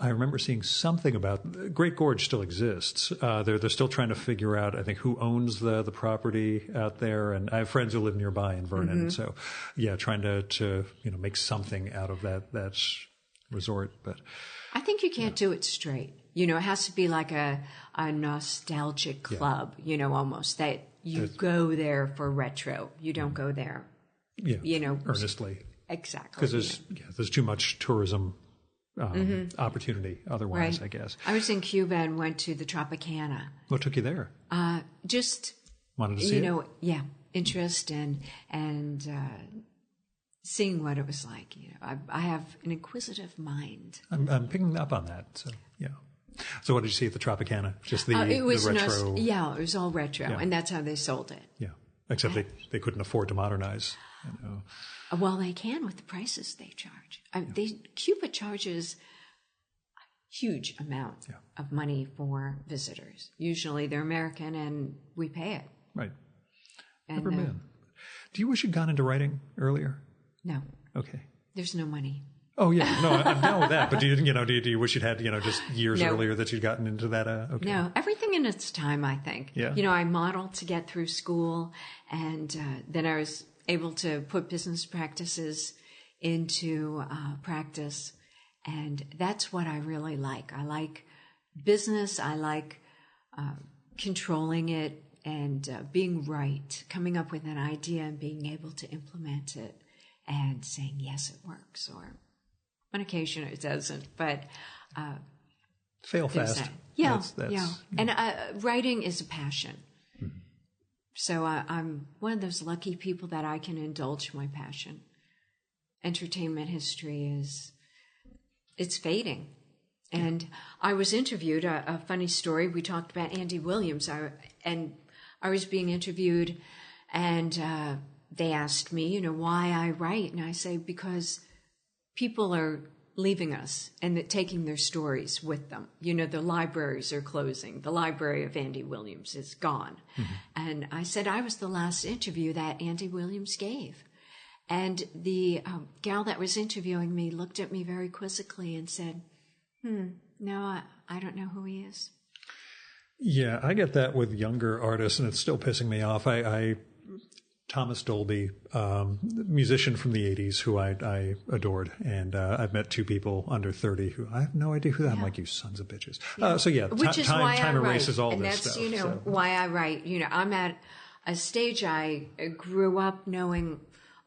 I remember seeing something about Great Gorge still exists. They're still trying to figure out, I think, who owns the property out there. And I have friends who live nearby in Vernon. So, trying to make something out of that resort. But I think you can't do it straight. It has to be like a nostalgic club, almost that you go there for retro. You don't go there, earnestly. Exactly. Because there's too much tourism opportunity otherwise, right. I guess. I was in Cuba and went to the Tropicana. What took you there? Just wanted to see it? Interest and seeing what it was like. I have an inquisitive mind. I'm picking up on that. So So what did you see at the Tropicana? Just the retro. It was all retro, Yeah. and that's how they sold it. Yeah, except they couldn't afford to modernize. Well, they can with the prices they charge. Cuba charges a huge amount of money for visitors. Usually they're American, and we pay it. Right. And, Never been. Do you wish you'd gone into writing earlier? No. Okay. There's no money. Oh yeah, no, I'm down with that. But do you wish you'd had just years earlier that you'd gotten into that? Okay. No, everything in its time. I think. Yeah. I modeled to get through school, and then I was able to put business practices into practice, and that's what I really like. I like business. I like controlling it and being right, coming up with an idea and being able to implement it, and saying yes, it works, or on occasion it doesn't, but fail fast. That's, and writing is a passion. Mm-hmm. So I'm one of those lucky people that I can indulge my passion. Entertainment history it's fading. And I was interviewed, a funny story, we talked about Andy Williams, and I was being interviewed, and they asked me, why I write, and I say, because people are leaving us and taking their stories with them. The libraries are closing. The library of Andy Williams is gone. Mm-hmm. And I said I was the last interview that Andy Williams gave. And the gal that was interviewing me looked at me very quizzically and said, no, I don't know who he is. Yeah, I get that with younger artists, and it's still pissing me off. Thomas Dolby, musician from the 80s who I adored. And I've met two people under 30 who I have no idea who that. I'm like, you sons of bitches. Which is why time I write. erases all and this that's, stuff. why I write. I'm at a stage, I grew up knowing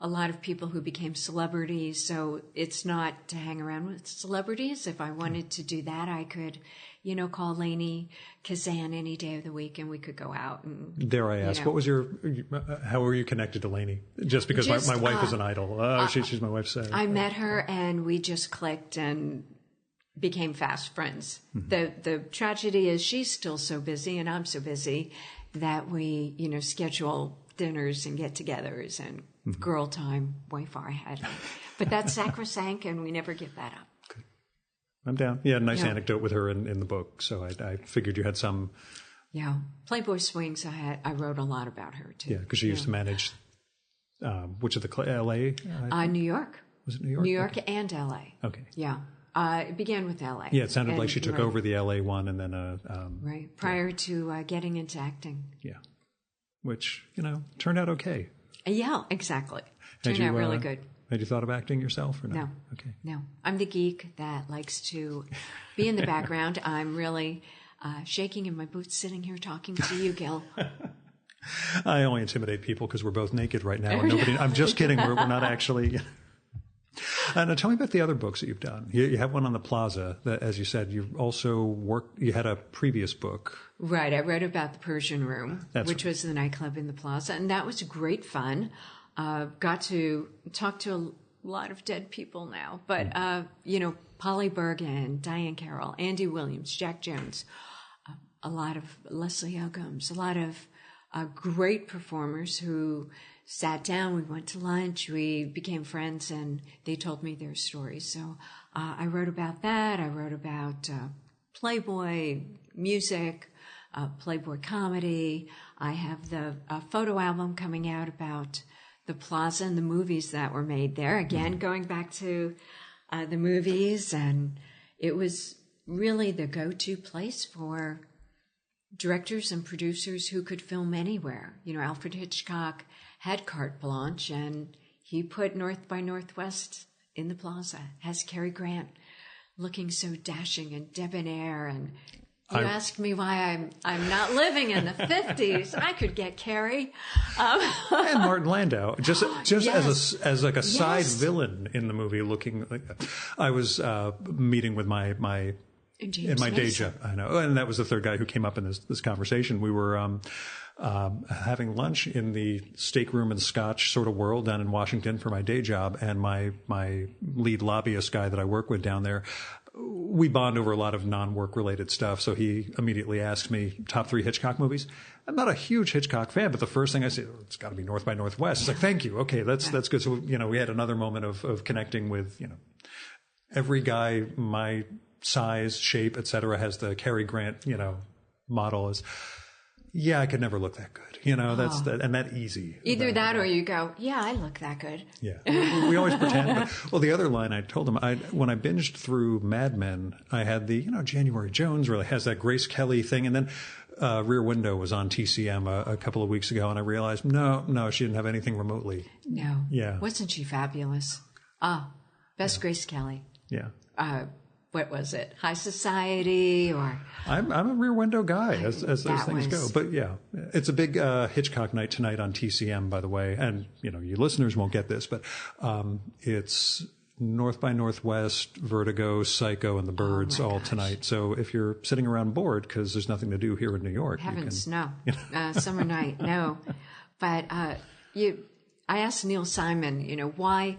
a lot of people who became celebrities. So it's not to hang around with celebrities. If I wanted to do that, I could, call Lainey Kazan any day of the week and we could go out. And, dare I ask, what was how were you connected to Lainey? Just because my wife is an idol. She's my wife's I met her and we just clicked and became fast friends. Mm-hmm. The tragedy is she's still so busy and I'm so busy that we, schedule dinners and get-togethers and girl time way far ahead. But that's sacrosanct and we never give that up. I'm down. Yeah, nice anecdote with her in the book. So I figured you had some. Yeah, Playboy Swings. I wrote a lot about her too. Yeah, because she used to manage. Which of the L.A. New York. Was it New York? New York and L.A. Okay. Yeah, it began with L.A. Yeah, it sounded like she took over the L.A. one and then right prior to getting into acting. Yeah, which turned out okay. Yeah, exactly. Turned out really good. Had you thought of acting yourself or no? No. Okay. No. I'm the geek that likes to be in the background. I'm really shaking in my boots sitting here talking to you, Gil. I only intimidate people because we're both naked right now. And I'm just kidding. We're not actually. Now tell me about the other books that you've done. You have one on the Plaza that, as you said, you also you had a previous book. Right. I wrote about the Persian Room, which was the nightclub in the Plaza. And that was great fun. Got to talk to a lot of dead people now. But, Polly Bergen, Diane Carroll, Andy Williams, Jack Jones, a lot of Leslie Uggams, a lot of great performers who sat down, we went to lunch, we became friends, and they told me their stories. So I wrote about that. I wrote about Playboy music, Playboy comedy. I have the photo album coming out about the Plaza and the movies that were made there. Again, going back to the movies, and it was really the go-to place for directors and producers who could film anywhere. Alfred Hitchcock had carte blanche, and he put North by Northwest in the Plaza. Has Cary Grant looking so dashing and debonair, and you ask me why I'm not living in the 50s. I could get Cary. And Martin Landau, just yes. as like a side Yes. villain in the movie. Looking like I was meeting with my in my day job, I know, and that was the third guy who came up in this conversation. We were having lunch in the steak room and Scotch sort of world down in Washington for my day job, and my lead lobbyist guy that I work with down there, we bond over a lot of non-work related stuff. So he immediately asked me top 3 Hitchcock movies. I'm not a huge Hitchcock fan, but the first thing I said, it's got to be North by Northwest. It's like, thank you. Okay, that's good. So we had another moment of connecting with every guy my size, shape, etc. has the Cary Grant, model is. Yeah, I could never look that good. That's and that easy. Either that or you go, yeah, I look that good. Yeah, we always pretend. Well, the other line I told him, when I binged through Mad Men, I had the January Jones really has that Grace Kelly thing, and then Rear Window was on TCM a couple of weeks ago, and I realized no, she didn't have anything remotely. No. Yeah. Wasn't she fabulous? Best Grace Kelly. Yeah. What was it? High Society or? I'm a Rear Window guy as those things go. But yeah, it's a big Hitchcock night tonight on TCM, by the way. And, you listeners won't get this, but it's North by Northwest, Vertigo, Psycho, and The Birds all tonight. So if you're sitting around bored because there's nothing to do here in New York. Heavens, no. Summer night, no. But I asked Neil Simon, why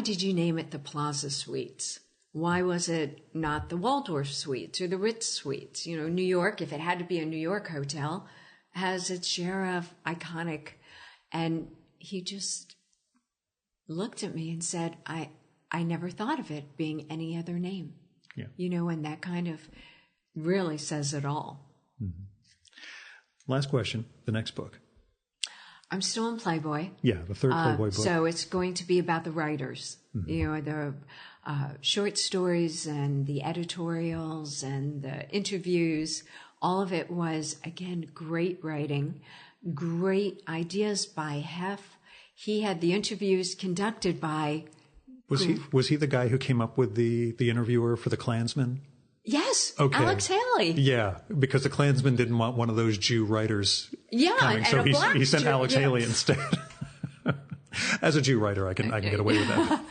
did you name it the Plaza Suites? Why was it not the Waldorf Suites or the Ritz Suites? New York, if it had to be a New York hotel, has its share of iconic. And he just looked at me and said, I never thought of it being any other name. Yeah. And that kind of really says it all. Mm-hmm. Last question, the next book. I'm still in Playboy. Yeah, the third Playboy book. So it's going to be about the writers, mm-hmm. The short stories and the editorials and the interviews. All of it was, again, great writing, great ideas by Hef. He had the interviews conducted by... Was he the guy who came up with the interviewer for the Klansman? Yes, okay. Alex Haley. Yeah, because the Klansman didn't want one of those Jew writers coming, and so he sent Jew, Alex Haley instead. As a Jew writer, I can get away with that.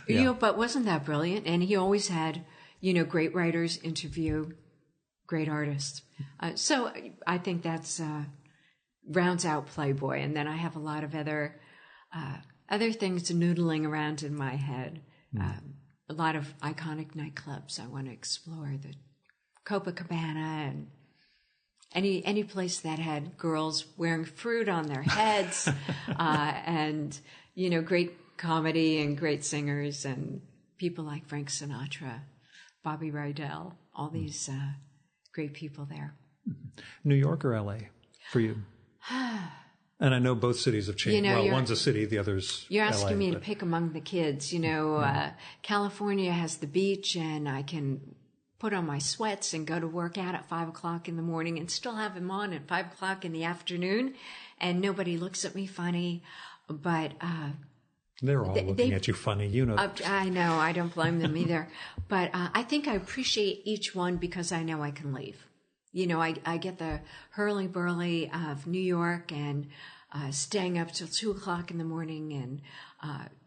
Yeah. But wasn't that brilliant? And he always had, great writers interview great artists. So I think that's rounds out Playboy. And then I have a lot of other things noodling around in my head. A lot of iconic nightclubs I want to explore, the Copacabana and any place that had girls wearing fruit on their heads, and great comedy and great singers and people like Frank Sinatra, Bobby Rydell, all these great people there. New York or LA for you? And I know both cities have changed. One's a city, the other's You're asking LA, me to pick among the kids. California has the beach, and I can put on my sweats and go to work out at 5 o'clock in the morning and still have them on at 5 o'clock in the afternoon, and nobody looks at me funny. But They're all looking at you funny, you know. I know, I don't blame them either. But I think I appreciate each one because I know I can leave. You know, I get the hurly-burly of New York and staying up till 2 o'clock in the morning and,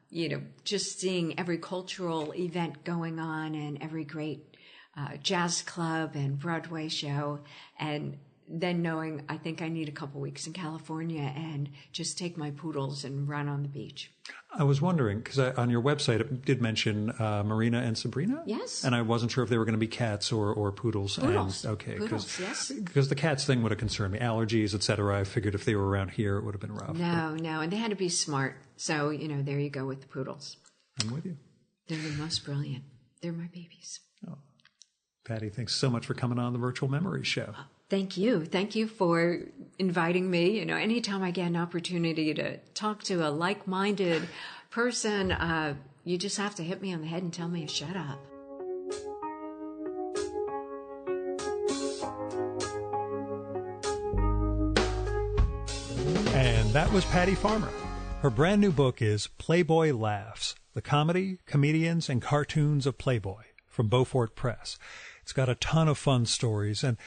you know, just seeing every cultural event going on and every great jazz club and Broadway show, and then knowing I think I need a couple weeks in California and just take my poodles and run on the beach. I was wondering, because on your website it did mention Marina and Sabrina? Yes. And I wasn't sure if they were going to be cats or poodles. Poodles. And, okay. Poodles, yes. Because the cats thing would have concerned me. Allergies, et cetera. I figured if they were around here, it would have been rough. No. And they had to be smart. So, you know, there you go with the poodles. I'm with you. They're the most brilliant. They're my babies. Oh. Patty, thanks so much for coming on the Virtual Memories Show. Thank you. Thank you for inviting me. You know, anytime I get an opportunity to talk to a like-minded person, you just have to hit me on the head and tell me to shut up. And that was Patty Farmer. Her brand new book is Playboy Laughs, the comedy, comedians, and cartoons of Playboy, from Beaufort Press. It's got a ton of fun stories, and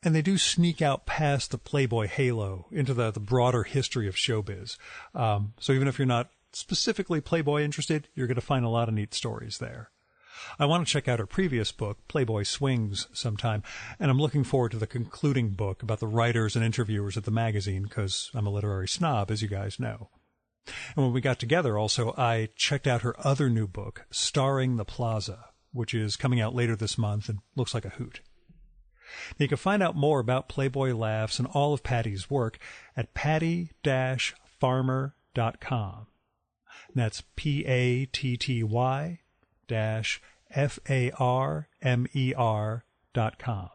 they do sneak out past the Playboy halo into the broader history of showbiz. So even if you're not specifically Playboy interested, you're going to find a lot of neat stories there. I want to check out her previous book, Playboy Swings, sometime, and I'm looking forward to the concluding book about the writers and interviewers at the magazine, because I'm a literary snob, as you guys know. And when we got together, also, I checked out her other new book, Starring the Plaza, which is coming out later this month and looks like a hoot. Now, you can find out more about Playboy Laughs and all of Patty's work at patty-farmer.com. That's patty-farmer.com.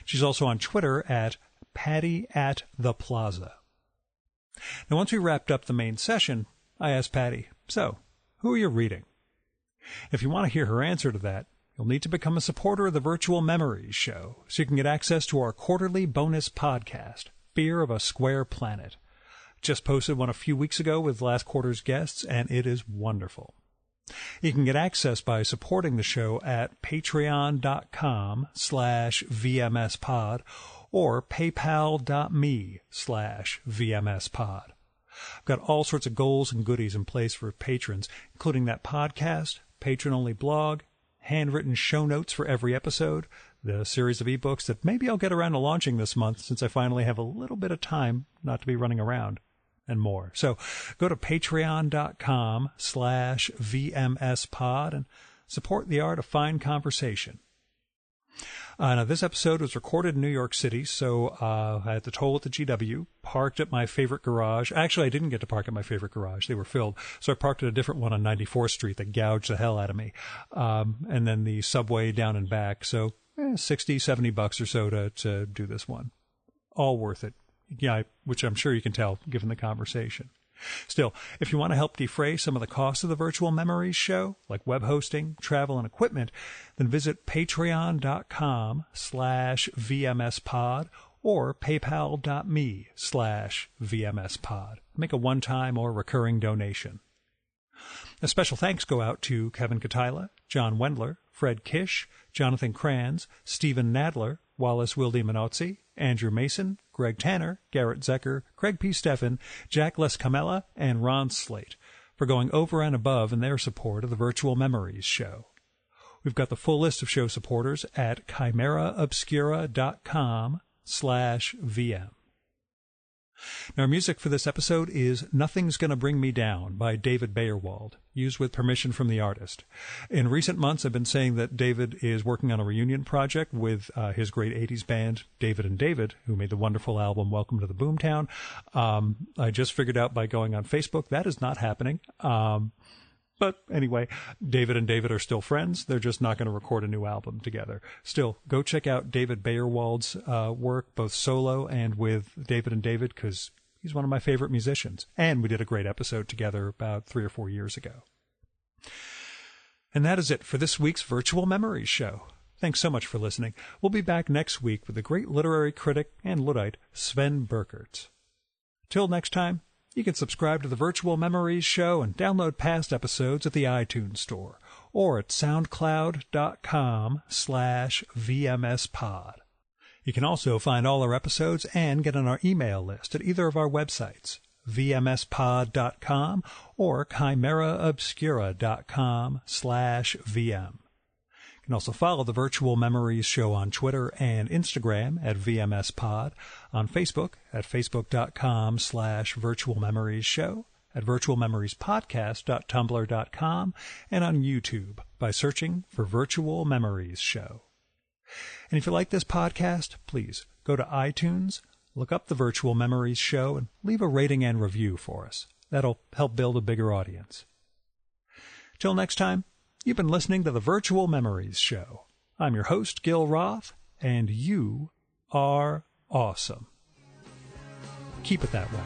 She's also on Twitter at patty@theplaza. Now, once we wrapped up the main session, I asked Patty, so, who are you reading? If you want to hear her answer to that, you'll need to become a supporter of the Virtual Memories Show so you can get access to our quarterly bonus podcast, Fear of a Square Planet. Just posted one a few weeks ago with last quarter's guests, and it is wonderful. You can get access by supporting the show at patreon.com/VMSpod or paypal.me/VMSpod. I've got all sorts of goals and goodies in place for patrons, including that podcast, patron-only blog, handwritten show notes for every episode, the series of ebooks that maybe I'll get around to launching this month since I finally have a little bit of time not to be running around, and more. So go to patreon.com/VMSpod and support the art of fine conversation. Now, this episode was recorded in New York City, so I had to toll at the GW, parked at my favorite garage. Actually, I didn't get to park at my favorite garage. They were filled. So I parked at a different one on 94th Street that gouged the hell out of me. And then the subway down and back. So $60, $70 or so to do this one. All worth it. Yeah, which I'm sure you can tell given the conversation. Still, if you want to help defray some of the costs of the Virtual Memories Show, like web hosting, travel, and equipment, then visit patreon.com/VMSpod or paypal.me/VMSpod. Make a one-time or recurring donation. A special thanks go out to Kevin Katila, John Wendler, Fred Kish, Jonathan Kranz, Stephen Nadler, Wallace Wilde Minozzi, Andrew Mason, Greg Tanner, Garrett Zecker, Craig P. Steffen, Jack Lescamella, and Ron Slate for going over and above in their support of the Virtual Memories Show. We've got the full list of show supporters at chimeraobscura.com/VM. Now, our music for this episode is Nothing's Gonna Bring Me Down by David Bayerwald, used with permission from the artist. In recent months, I've been saying that David is working on a reunion project with his great 80s band, David and David, who made the wonderful album Welcome to the Boomtown. I just figured out by going on Facebook that is not happening. But anyway, David and David are still friends. They're just not going to record a new album together. Still, go check out David Bayerwald's work, both solo and with David and David, because he's one of my favorite musicians. And we did a great episode together about 3 or 4 years ago. And that is it for this week's Virtual Memories Show. Thanks so much for listening. We'll be back next week with the great literary critic and Luddite, Sven Burkert. Till next time, You can subscribe to the Virtual Memories Show and download past episodes at the iTunes Store or at soundcloud.com/VMSpod. You can also find all our episodes and get on our email list at either of our websites, vmspod.com or chimeraobscura.com/VM. You can also follow the Virtual Memories Show on Twitter and Instagram at VMSpod, on Facebook at facebook.com/virtualmemoriesshow, at virtualmemoriespodcast.tumblr.com, and on YouTube by searching for Virtual Memories Show. And if you like this podcast, please go to iTunes, look up the Virtual Memories Show, and leave a rating and review for us. That'll help build a bigger audience. Till next time, you've been listening to the Virtual Memories Show. I'm your host, Gil Roth, and you are awesome. Keep it that way.